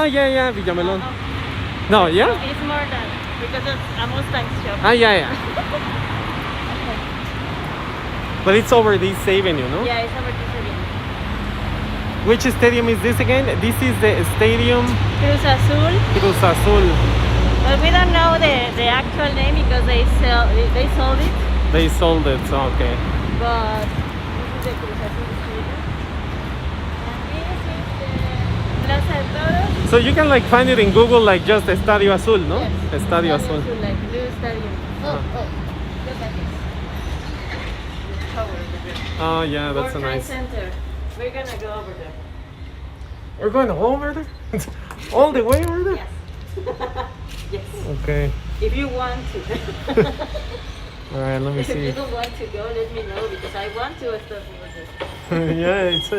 Yeah, Villamelon. No, yeah? It's more than because it's a Mustang shop. Yeah. But it's over this avenue, no? Yeah, it's over this area. Which stadium is this again? This is the stadium Cruz Azul. Cruz Azul. But we don't know the actual name because they sold it. They sold it, so okay. But this is the Cruz Azul stadium. And this is the Plaza de Toros. So you can like find it in Google like just Estadio Azul, no? Yes. Estadio Azul. Like blue stadium. Uh-huh. Look at this. The tower over there. Oh yeah, that's World a Trade nice. Center. We're gonna go over there. We're going over there? All the way over there? Yes. Yes. Okay. If you want to. Alright, let me If you see. don't want to go, let me know because I want to stop over there. Yeah, it's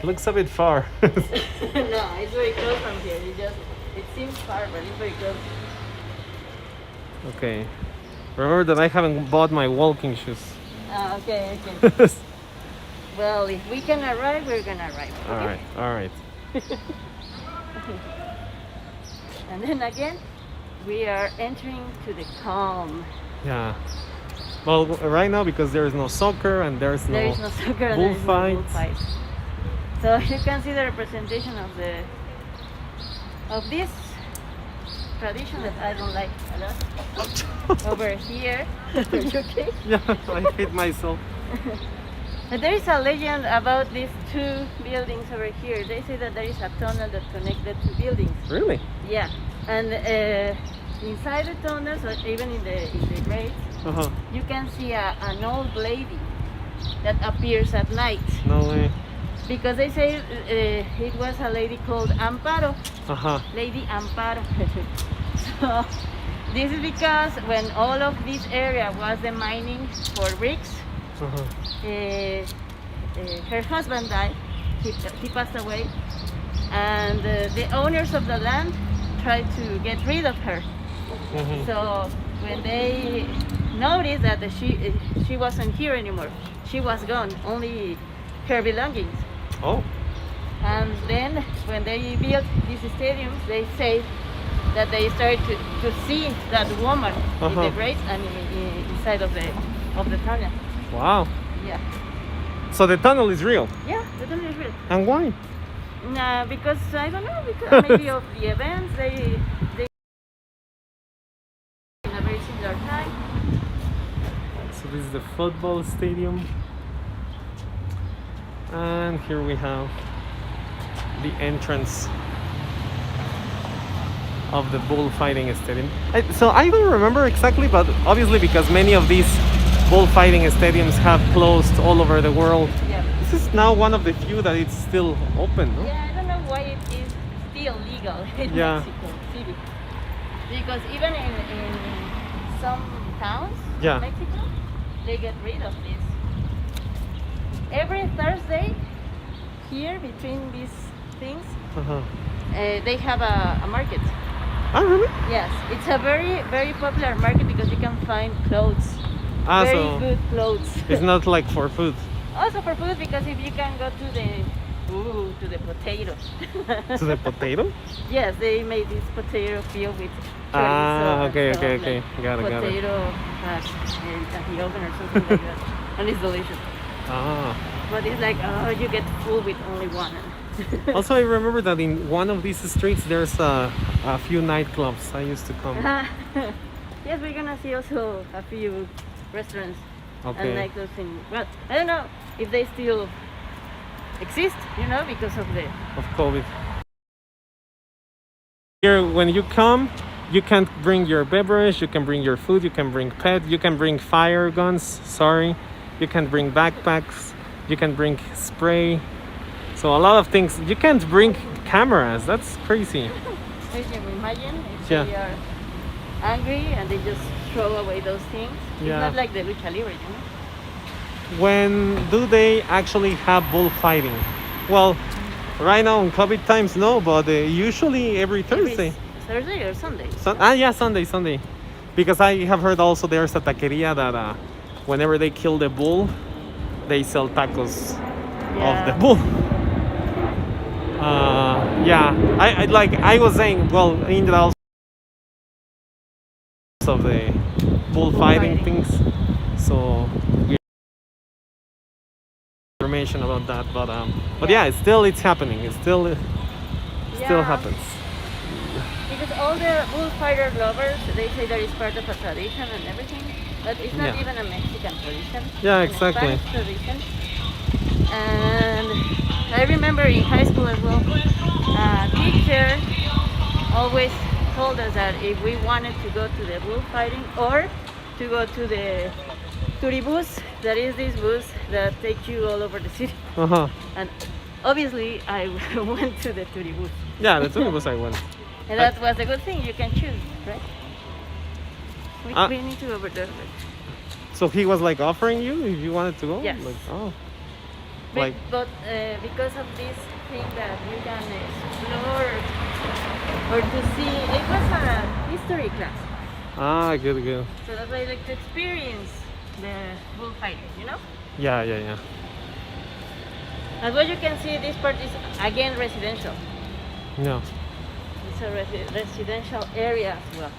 looks a bit far. No, it's very close from here. It seems far, but it's very close. Okay. Remember that I haven't bought my walking shoes. Okay. Alright, Well, if we can arrive, we're gonna arrive. Okay? alright. And then again, we are entering to the calm. Yeah. Well, right now because there is no soccer and there is There is no soccer and there is no bullfight. bullfight. So you can see the representation of this tradition that I don't like a lot. Over here. Are you okay? Yeah, I hate myself. But there is a legend about these two buildings over here. They say that there is a tunnel that connects the two buildings. Really? Yeah, and inside the tunnels, or even in the graves, Uh-huh. you can see an old lady that appears at night. No way. Because they say it was a lady called Amparo, Uh-huh. Lady Amparo. So this is because when all of this area was the mining for bricks, Uh-huh. her husband died. He passed away, and the owners of the land tried to get rid of her. Mhm. So when they noticed that she wasn't here anymore, she was gone, only her belongings. Oh. And then when they built these stadiums, they say that they started to see that woman in Uh-huh. the graves and inside of the tunnel. Wow. Yeah, So the tunnel is real. yeah, the tunnel is real. And why? Nah, because I don't know, because maybe of the events they in a very similar time. So this is the football stadium. And here we have the entrance of the bullfighting stadium. So I don't remember exactly, but obviously because many of these bullfighting stadiums have closed all over the world. Yeah. This is now one of the few that it's still open, no? Yeah, I don't know why it is still legal in Yeah. Mexico City. Because even in some towns Yeah. in Mexico, they get rid of this. Every Thursday, here between these things, Uh-huh. they have a market. Ah, really? Yes, it's a very, very popular market because you can find clothes. Ah, Very so good clothes. it's not like for food. Also for food because if you can go to the potato. To the potato? Yes, they made this potato filled with chorizo. Ah, and okay, stuff, okay, like okay. Got it, got it. potato in the oven or something like that. And it's delicious. Ah. But it's like, oh, you get full with only one. Also, I remember that in one of these streets there's a few nightclubs I used to come. Yes, we're gonna see also a few restaurants Okay. and like those things. Well, I don't know if they still exist, because of the. Of COVID. Here, when you come, you can't bring your beverage, you can bring your food, you can bring pet, you can bring fire guns, sorry. You can bring backpacks, you can bring spray. So a lot of things. You can't bring cameras, that's crazy. You can imagine if Yeah. they are angry and they just throw away those things. Yeah. It's not like the lucha libre, When do they actually have bullfighting? Well, right now in COVID times, no, but usually every Thursday. Thursday or Sunday. Yeah, Sunday. Because I have heard also there's a taqueria that whenever they kill the bull, they sell tacos of the bull. Yeah, I was saying, well, in the also of the bullfighting things, so we information about that, but yeah, it's happening. It still Yeah. happens. Because all the bullfighter lovers, they say that it's part of a tradition and everything, but it's not Yeah. even a Mexican tradition. Yeah, It's a exactly. Spanish tradition. And I remember in high school as well, a teacher always told us that if we wanted to go to the bullfighting or to go to the turibus, that is this bus that takes you all over the city. And obviously I went to the turibus. Yeah, the two of us I went. And that was a good thing, you can choose, right? Ah. We need to go over there. So he was like offering you if you wanted to go? Yes. Like, oh. But because of this thing that you can explore or to see, it was a history class. Ah, good. So that's why I like to experience the bullfighting, Yeah. And what you can see, this part is again residential. No. It's a residential area as well.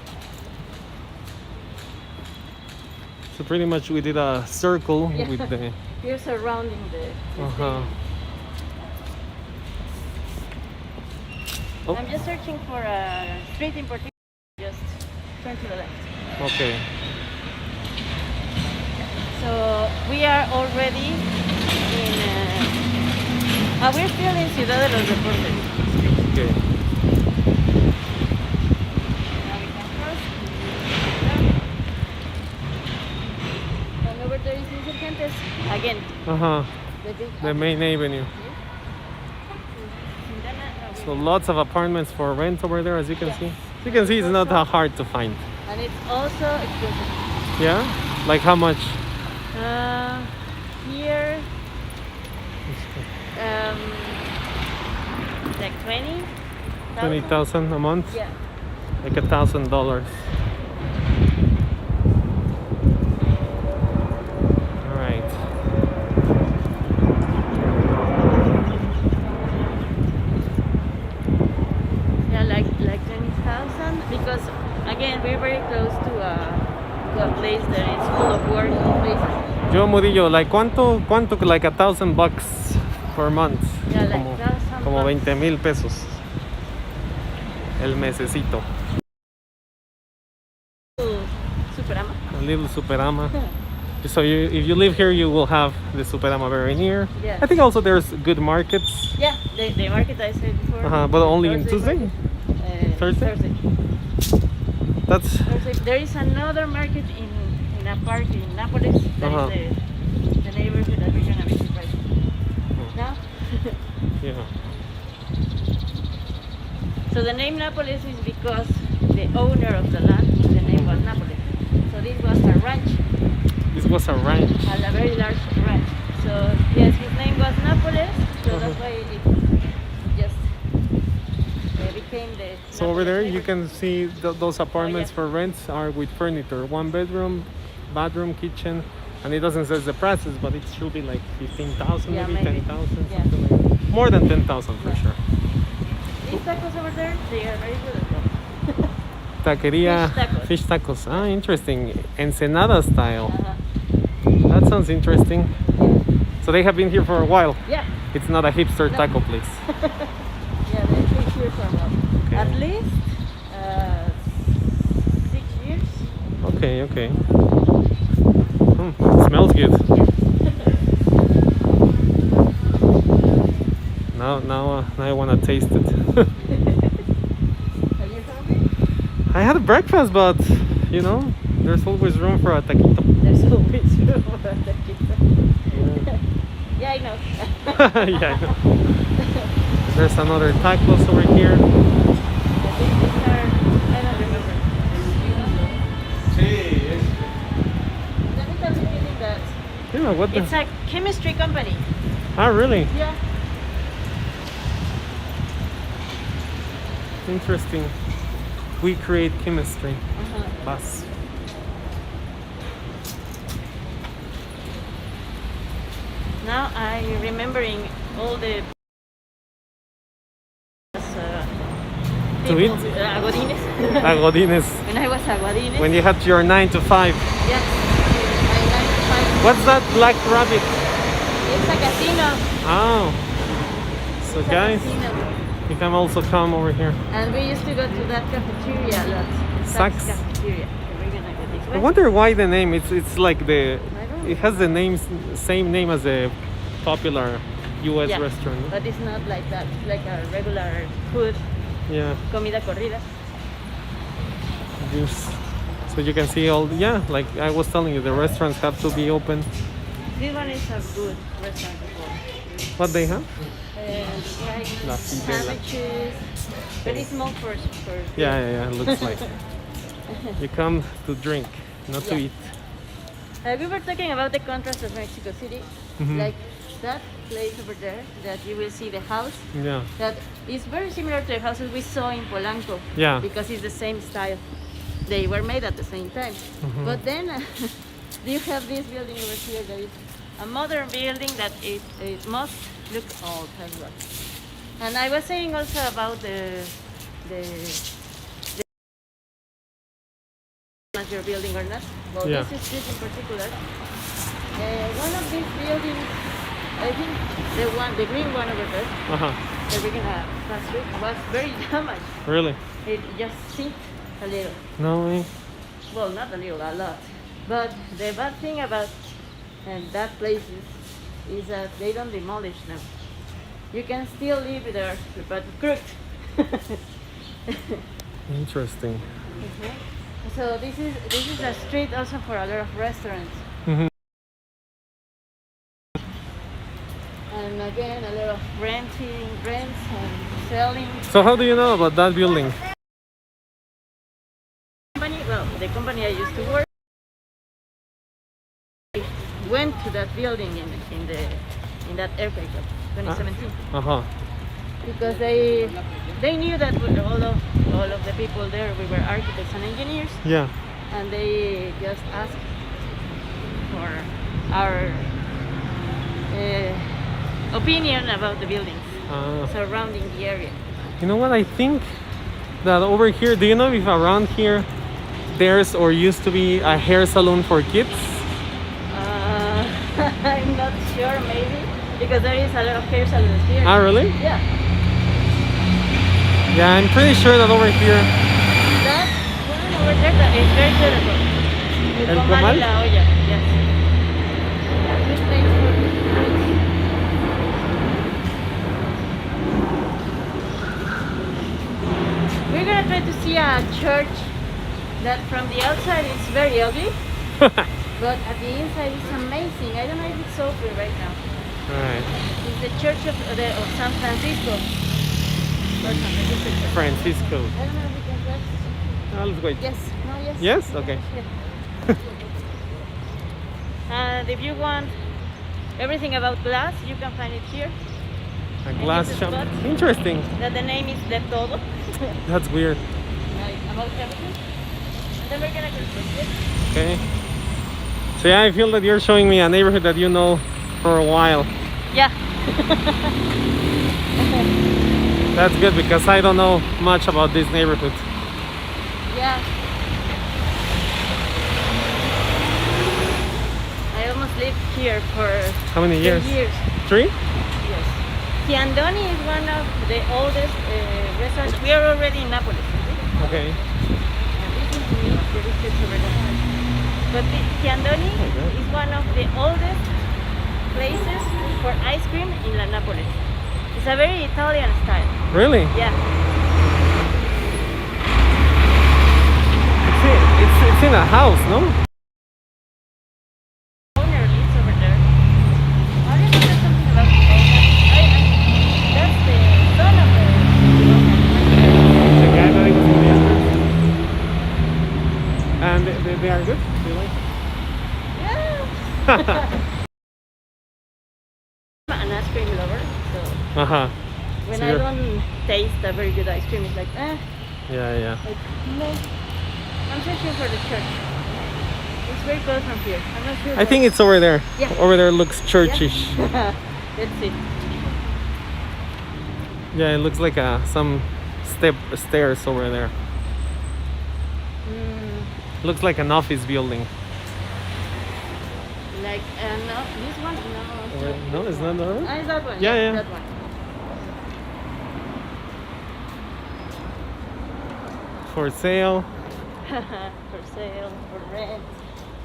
So pretty much we did a circle Yeah. with the. You're surrounding the Oh. I'm just searching for a street in particular. Just turn to the left. Okay. So we are already in. We're still in Ciudad de los Deportes. Okay. Now we can cross. And over there is Insurgentes. Again, the big. The main avenue. Quintana, So lots of apartments for rent over there, as you can Yes. see. As you can see, it's not that hard to find. and it's also expensive. Yeah. Like how much? Here, like 20. 20,000 a month. Yeah. Like $1,000. All right. Yeah, like 20,000 because again we're very close to a place that is full of working places. Yo Murillo, like cuánto like $1,000 per month. Yeah, like como, 1,000 como bucks. 20,000 pesos. El mesecito. Superama. A little Superama. So if you live here, you will have the Superama very near. Yeah. I think also there's good markets. Yeah, the market I said before. But only in Tuesday. market. Thursday? That's Thursday. There is another market in a park in Nápoles. That is the neighborhood that we're gonna visit right now. yeah. So the name Nápoles is because the owner of the land, the name was Nápoles. So this was a ranch, This was a ranch. a very large ranch. So yes, his name was Nápoles. So that's why it just became the. So over Nápoles there, you neighborhood. can see those apartments yeah. for rents are with furniture. 1 bedroom, bathroom, kitchen, and it doesn't say the prices, but it should be like 15,000, Yeah, maybe maybe. 10,000, Yeah. something like that. More than 10,000 for Yeah. sure. These tacos over there, they are very good as well. Taqueria, Fish tacos. fish tacos. Ah, interesting. Ensenada style. Uh-huh. That sounds interesting. So they have been here for a while. Yeah. It's not a hipster No. taco place. Yeah, they've been here for a while. Okay. At least 6 years. Okay, okay. Smells good. Now I want to taste it. Are you hungry? I had breakfast, but you know, there's always room for a taquito. There's always room for a taquito. Yeah, I know. Yeah, I know. There's another tacos over here. I think these are, I don't remember. Let me tell you feeling that Yeah, what the? it's a chemistry company. Ah, really? Yeah. Interesting. We create chemistry. Uh-huh. Bus. Now I'm remembering all the To eat? Aguadines. Agodines. When I was Aguadines. When you had your 9 to 5. Yes. My 9 to 5. What's that black rabbit? It's a casino. Oh. So It's a guys, casino. you can also come over here. And we used to go to that cafeteria a lot. Saks. Cafeteria. We're gonna go this I way. wonder why the name. It's like the. I don't know. It has the same name as a popular U.S. Yeah, restaurant. but it's not like that. It's like a regular food, Yeah. comida corrida. Juice. So you can see all. Yeah, like I was telling you, the restaurants have to be open. This one is a good restaurant as well. What they have? And La like Fidela. sandwiches, very small for Yeah. It looks like. You come to drink, not to Yeah. eat. We were talking about the contrast of Mexico City, Mhm. like that place over there that you will see the house Yeah. that is very similar to the houses we saw in Polanco. Yeah. Because it's the same style. They were made at the same time. Mhm. But then you have this building over here that is a modern building that it must look old as well. And I was saying also about the as you're building or not. Well, Yeah. this street in particular. One of these buildings, I think the green one over there, Uh huh. that we're gonna pass through, was very damaged. Really? It just sinked a little. No way. Well, not a little, a lot. But the bad thing about that place is that they don't demolish them. You can still live there, but crooked. Interesting. So this is a street also for a lot of restaurants. Mhm. And again, a lot of rents and selling. So how do you know about that building? Well, the company I used to work went to that building in that earthquake of 2017 Uh huh. because they knew that all of the people there we were architects and engineers, Yeah. and they just asked for our opinion about the buildings surrounding the area. You know what? I think that over here. Do you know if around here there's or used to be a hair salon for kids? I'm not sure, maybe because there is a lot of hair salons here. Ah, really? Yeah. Yeah, I'm pretty sure that over here. That one over there that is very beautiful. With El Comal Comal? y La Olla, yes. Good place for kids. We're gonna try to see a church that from the outside is very ugly, but at the inside it's amazing. I don't know if it's open right now. Alright. It's the church of San Francisco. Or San Francisco Church. Francisco. I don't know if we can press. Let's wait. Yes. No, yes. Yes? Okay. Yeah. And if you want everything about glass, you can find it here. A glass it's a shop. spot. Interesting. That the name is De Todo. That's weird. Like, about everything. And then we're gonna go to it. Okay. So yeah, I feel that you're showing me a neighborhood that you know for a while. Yeah. That's good because I don't know much about this neighborhood. Yeah. I almost lived here here for How many 10 years? years. 3? Yes. Chiandoni is one of the oldest restaurants. We are already in Napoli. Okay. And this is new. There is just over there. But Chiandoni Okay. is one of the oldest places for ice cream in La Napoli. It's a very Italian style. Really? Yeah. It's in a house, no? Owner lives over there. I remember something about the owner. That's the son of the owner. The guy that was in the entrance. And they are good? Do you like it? Yeah. I'm an ice cream lover, so Uh-huh. when So I you're- don't taste a very good ice cream, it's like, Yeah. like, no. I'm searching for the church. It's very close from here. I'm not sure. I think it's over there. Yeah. Over there looks churchish. Let's see. Yeah, it looks like some stairs over there. Looks like an office building. Like, no, this one? No. No, it's not that one? It's that one. Yeah. That one. For sale. For sale, for rent.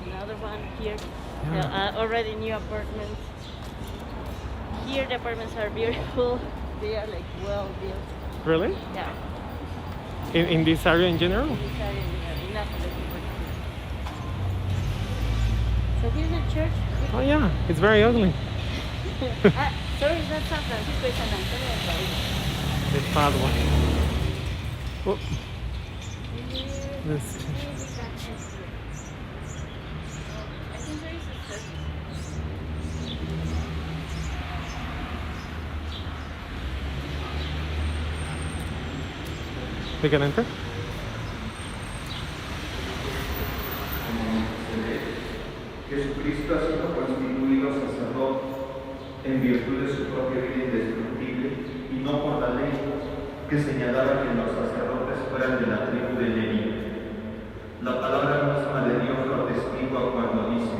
Another one here. Yeah. Already new apartments. Here the apartments are beautiful. They are like well built. Really? Yeah. In this area in general? These are in Napoli. So here's the church. Oh yeah, it's very ugly. Sorry, it's not San Francisco, it's San Antonio del Padre. The fat one. Oh, this. I think there is a church. We can enter? Jesucristo ha sido constituido sacerdote en virtud de su propia vida indestructible y no por la ley que señalaba que los sacerdotes fueran de la tribu de Leví. La palabra misma de Dios lo atestigua cuando dice: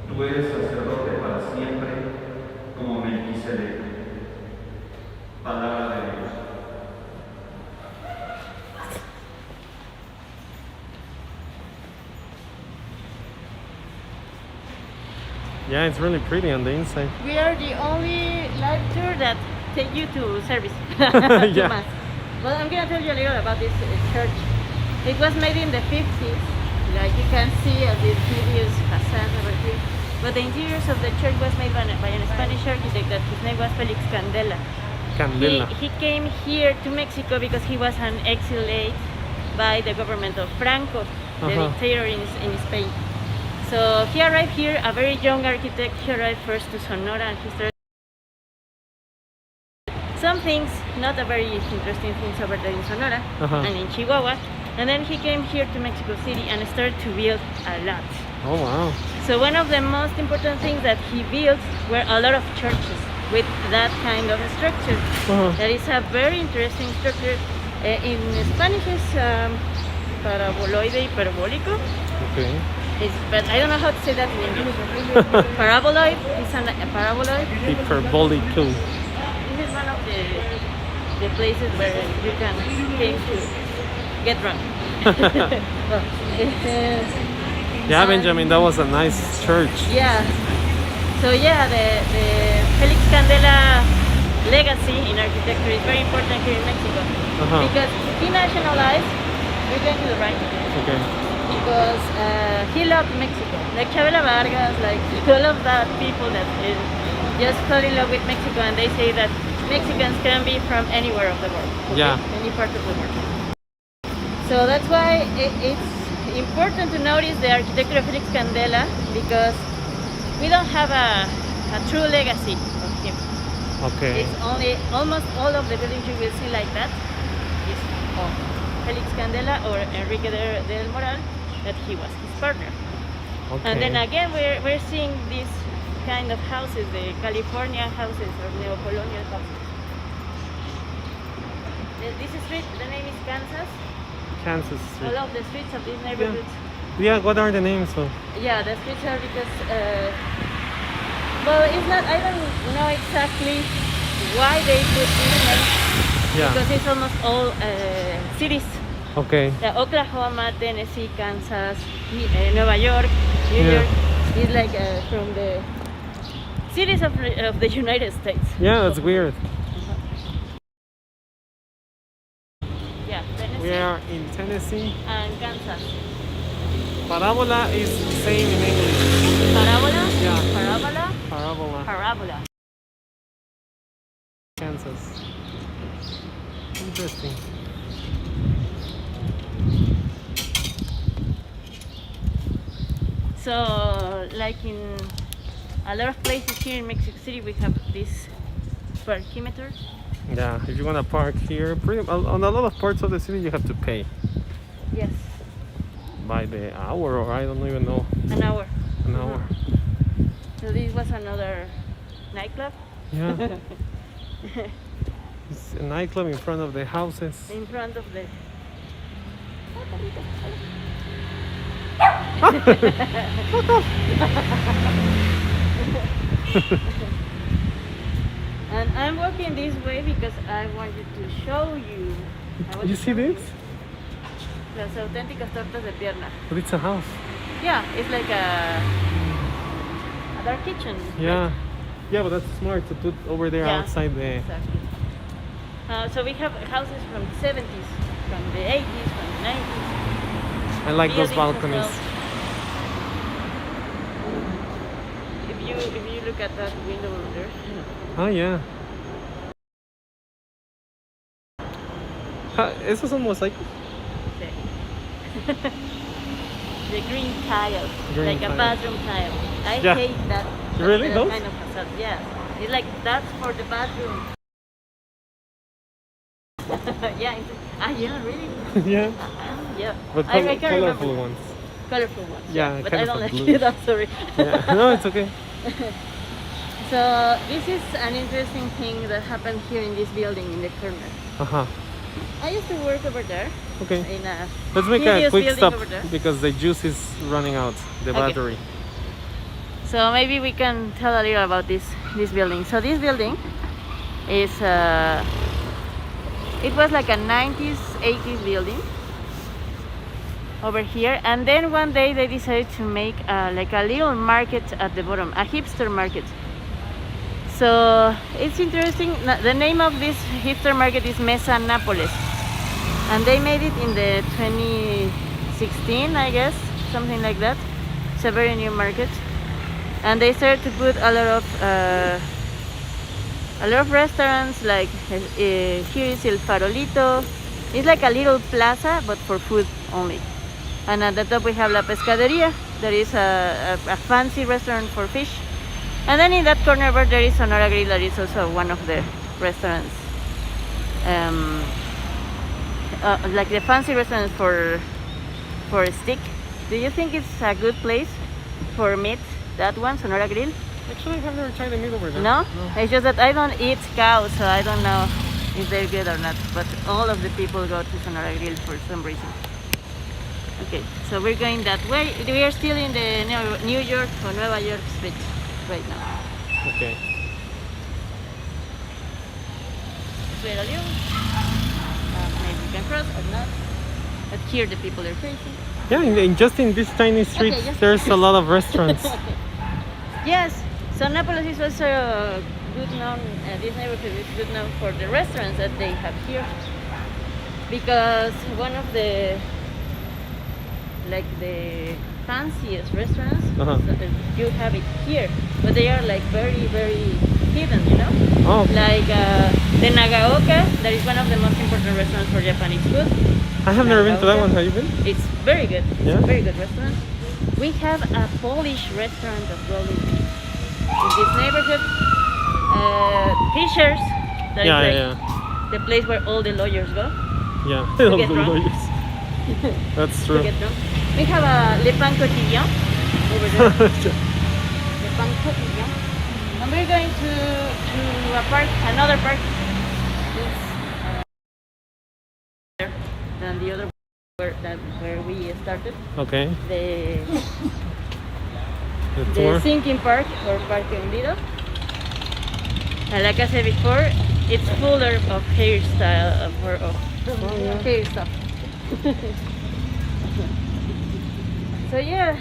tú eres sacerdote para siempre como Melquisedec. Palabra de Dios. Yeah, it's really pretty on the inside. We are the only live tour that take you to service. to Yeah. Mass. Well, I'm gonna tell you a little about this church. It was made in the 50s, like you can see at this videos facade over here. But the interiors of the church was made by an Spanish architect that his name was Felix Candela. Candela. He came here to Mexico because he was an exiled by the government of Franco, the dictator in Spain. So he arrived here, a very young architect. He arrived first to Sonora and he started some things, not a very interesting things over there in Sonora and in Chihuahua. And then he came here to Mexico City and started to build a lot. Oh wow. So one of the most important things that he built were a lot of churches with that kind of structure. That is a very interesting structure. In Spanish is paraboloide hyperbólico. Okay. But I don't know how to say that in English. Paraboloid is a paraboloid. Hyperbolic too. This is one of the places where you can came to get drunk. Well, Yeah, Benjamin, that was a nice church. yeah. So yeah, the Felix Candela legacy in architecture is very important here in Mexico because he nationalized. We're going to the right. Okay. Because he loved Mexico. Like Chavela Vargas, like all of that people that just fell in love with Mexico, and they say that Mexicans can be from anywhere of the world. Okay? Yeah. Any part of the world. So that's why it's important to notice the architecture of Felix Candela, because we don't have a true legacy of him. Okay. It's only almost all of the buildings you will see like that is of Felix Candela or Enrique del Moral, that he was his partner. Okay. And then again, we're seeing these kind of houses, the California houses or neo-colonial houses. This street, the name is Kansas. Kansas Street. All of the streets of these neighborhoods. Yeah, what are the names of? Yeah, the streets are because Well, it's not. I don't know exactly why they put this name Yeah. because it's almost all cities. Okay. Oklahoma, Tennessee, Kansas, Nueva York, New Yeah. York. It's like from the cities of the United States. Yeah, that's weird. Yeah, Tennessee We are in Tennessee. and Kansas. Parabola is same in English. Parabola, Yeah. parabola, Parabola. parabola. Kansas. Interesting. So, like in a lot of places here in Mexico City, we have this parkimeter. Yeah, if you want to park here, on a lot of parts of the city, you have to pay Yes, by the hour, or I don't even know, an hour. an hour. So this was another nightclub Yeah. It's a nightclub in front of the houses. in front of the. And I'm walking this way because I wanted to show you. I want You to see show this? Las auténticas tortas de pierna. But it's a house. Yeah, it's like a dark kitchen. Yeah. Yeah, but that's smart to put over there Yeah. outside the. Exactly. So we have houses from the 70s, from the 80s, from the 90s. I like those buildings as balconies. well. If you look at that window over there, Oh, yeah. ¿Esos son mosaicos? the green tile, Green like tile. a bathroom tile. I Yeah. hate that. Really? that Those? kind of facade. Yeah, it's like that's for the bathroom. Yeah, yeah, really. Yeah. Yeah, But I can't colorful remember. ones. Colorful ones. Yeah, but kind I of don't a like blue. it. I'm sorry. Yeah. No, it's okay. So this is an interesting thing that happened here in this building in the corner. Uh-huh. I used to work over there Okay. in a Let's make a hideous quick building stop over there. because the juice is running out, the Okay. battery. So maybe we can tell a little about this building. So this building is it was like a 90s 80s building over here, and then one day they decided to make like a little market at the bottom, a hipster market. So it's interesting. The name of this hipster market is Mesa Nápoles, and they made it in the 2016, I guess, something like that. It's a very new market, and they started to put a lot of restaurants. Like here is El Farolito. It's like a little plaza, but for food only. And at the top we have La Pescadería. There is a fancy restaurant for fish. And then in that corner over there is Sonora Grill. That is also one of the restaurants. Like the fancy restaurants for steak. Do you think it's a good place for meat? That one, Sonora Grill? Actually, I've never tried the meat over there. No? It's just that I don't eat cows, so I don't know if they're good or not. But all of the people go to Sonora Grill for some reason. Okay, so we're going that way. We are still in the New York or Nueva York street right now. Okay. Wait a little. Maybe we can cross or not. But here the people are crazy. Yeah, just in this tiny street, Okay, yes. there's a lot of restaurants. Yes, so Nápoles is also good known, this neighborhood is good known for the restaurants that they have here. Because one of the fanciest restaurants, Uh-huh. you have it here, but they are like very, very hidden, you know? Oh, okay. Like the Nagaoka, that is one of the most important restaurants for Japanese food. I have never been to that Nagaoka. one. Have you been? It's very good. It's Yeah? a very good restaurant. We have a Polish restaurant as well in this neighborhood. Fishers, that is Yeah, like yeah, the place where all the lawyers go yeah. To All get the drunk. lawyers. That's to true. get drunk. We have a Le Pain Quotidien over there. Le Pain Quotidien. And we're going to a park, another park. It's there than the other where we started. Okay. The the tour. sinking park or Parque Hundido. And like I said before, it's full of hairstyle of hair stuff. So yeah,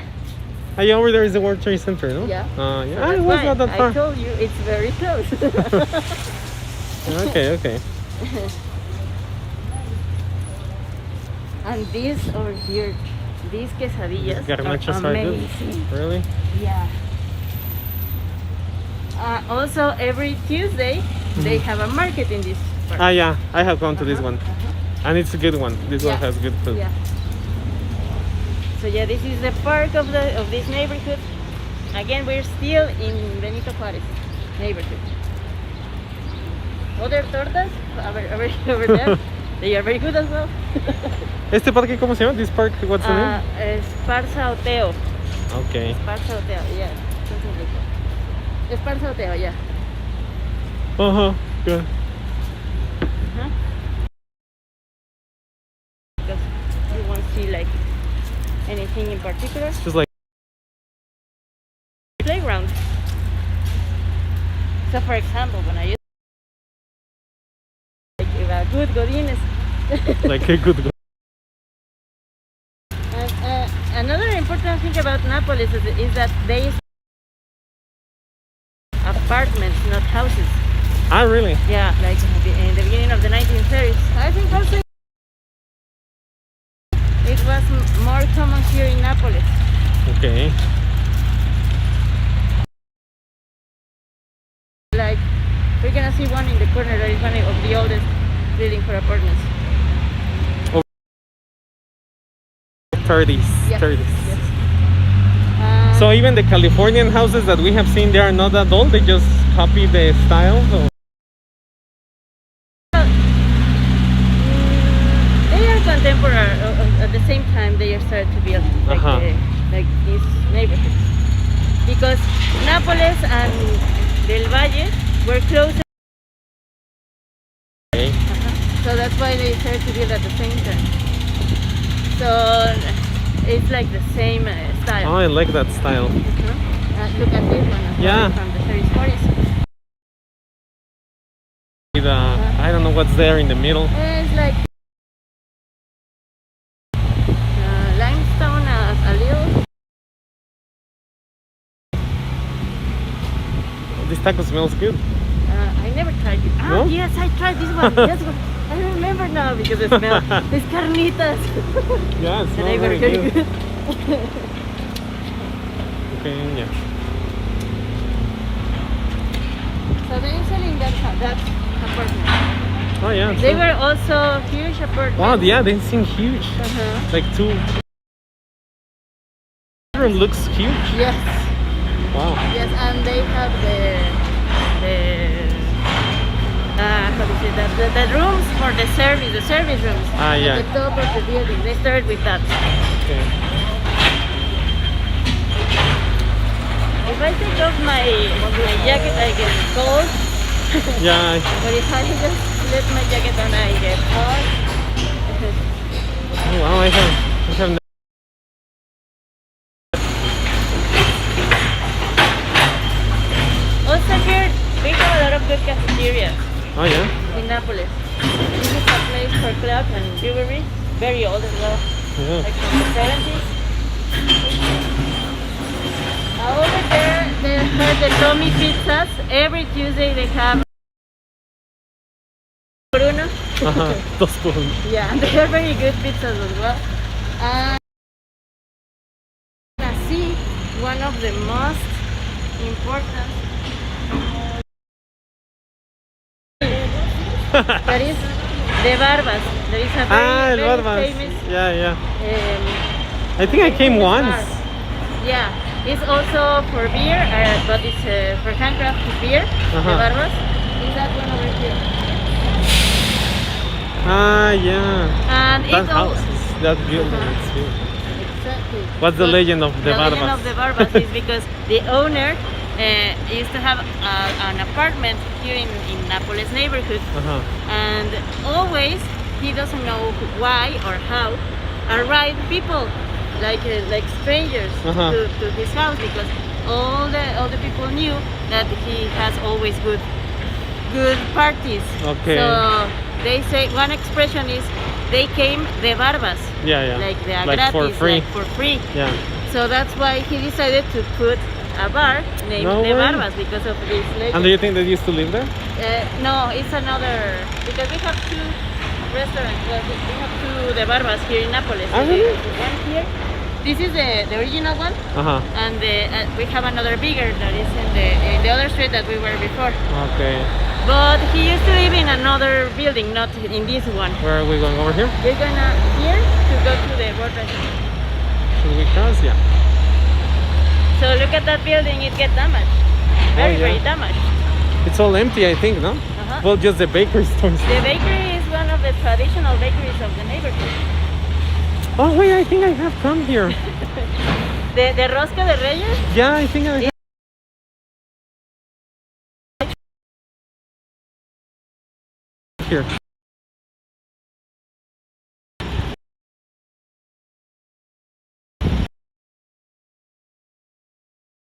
Hey, over there is the World Trade Center, no? Yeah. Yeah. so Ah, that's it was why not that I far. told you it's very close. Okay. And these over here, these quesadillas Garnachos are are good. amazing. Really? Yeah. Also, every Tuesday they have a market in this park. Ah, yeah. I have gone to this one, Uh-huh. and it's a good one. This one Yeah. has good food. Yeah. So yeah, this is the park of this neighborhood. Again, we're still in Benito Juárez neighborhood. Other tortas over there, they are very good as well. Este parque, ¿cómo se llama? This park, what's the name? Esparza Oteo. Okay. Esparza Oteo, yeah, something like that. Esparza Oteo, yeah. Good. Uh-huh. Because you won't see like anything in particular. Just like. Playground. So for example, when I use like a good godines. Like a good. And, another important thing about Naples is that they apartments, not houses. Ah, really? Yeah, like in the beginning of the 1930s. I think also it was more common here in Naples. Okay. Like we're gonna see one in the corner that is one of the oldest building for apartments. 30s. Yes, 30s. yes. So even the Californian houses that we have seen, they are not that old. They just copy the style. So. They are contemporary. At the same time, they are started to build like, like these neighborhoods because Nápoles and Del Valle were closer. Okay. So that's why they started to build at the same time. So it's like the same style. Oh, I like that style. Look at this one as well, Yeah. from the 30s, 40s. With, I don't know what's there in the middle. It's like limestone, a little. This taco smells good. I never tried it. Ah, No? yes, I tried this one. Yes, I remember now because the smell. These carnitas. Yeah, it And they smells were very very good. good. Okay, yeah. So they're selling that apartment. Oh yeah. They true. were also huge apartments. Wow, yeah, they seem huge. Uh-huh. Like two. It looks huge. Yes. Wow. Yes, and they have how do you say that? The rooms for the service rooms. Ah, yeah. At the top of the building. They started with that. Okay. If I take off my jacket, I get cold. Yeah. But if I just let my jacket on, I get hot. Oh, wow, I have. Also here, we have a lot of good cafeterias Oh yeah. in Nápoles. This is a place for club and jewelry. Very old as well, Yeah. like from the 70s. Over there, they have the Tommy Pizzas. Every Tuesday they have Bruno. Dos por uno. Yeah, and they are very good pizzas as well. And I see one of the most important that is the Barbas. There is a Ah, el very Barbas. famous Yeah, yeah. I think I came famous once. bar. Yeah, it's also for beer, but it's for handcrafted beer. The Barbas. Is that one over here? Ah, yeah. And That it's all house, that building, it's beautiful. exactly. What's the But legend of the legend Barbas? of the Barbas is because the owner used to have an apartment here in Nápoles neighborhood, and always he doesn't know why or how arrive people like strangers Uh-huh. to his house because all the people knew that he has always good parties. Okay. So they say one expression is they came de barbas. Yeah, yeah. Like they are Like gratis, for free. like for free. Yeah. So that's why he decided to put a bar named No De way. Barbas because of this legend. And do you think they used to live there? No, it's another because we have two restaurants. Well, we have two De Barbas here in Nápoles. Ah, really? One here. This is the original one, Uh-huh. and we have another bigger that is in the other street that we were before. Okay. But he used to live in another building, not in this one. Where are we going? Over here? We're gonna here to go to the board restaurant. Should we cross? Yeah. So look at that building; it gets damaged. Very, very damaged. It's all empty, I think, no? Uh-huh. Well, just the bakery stores. The bakery is one of the traditional bakeries of the neighborhood. Oh, wait, I think I have come here. The Rosca de Reyes. Yeah, I think I have. Here.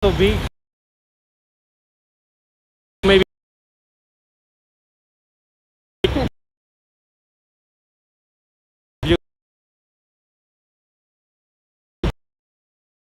So big.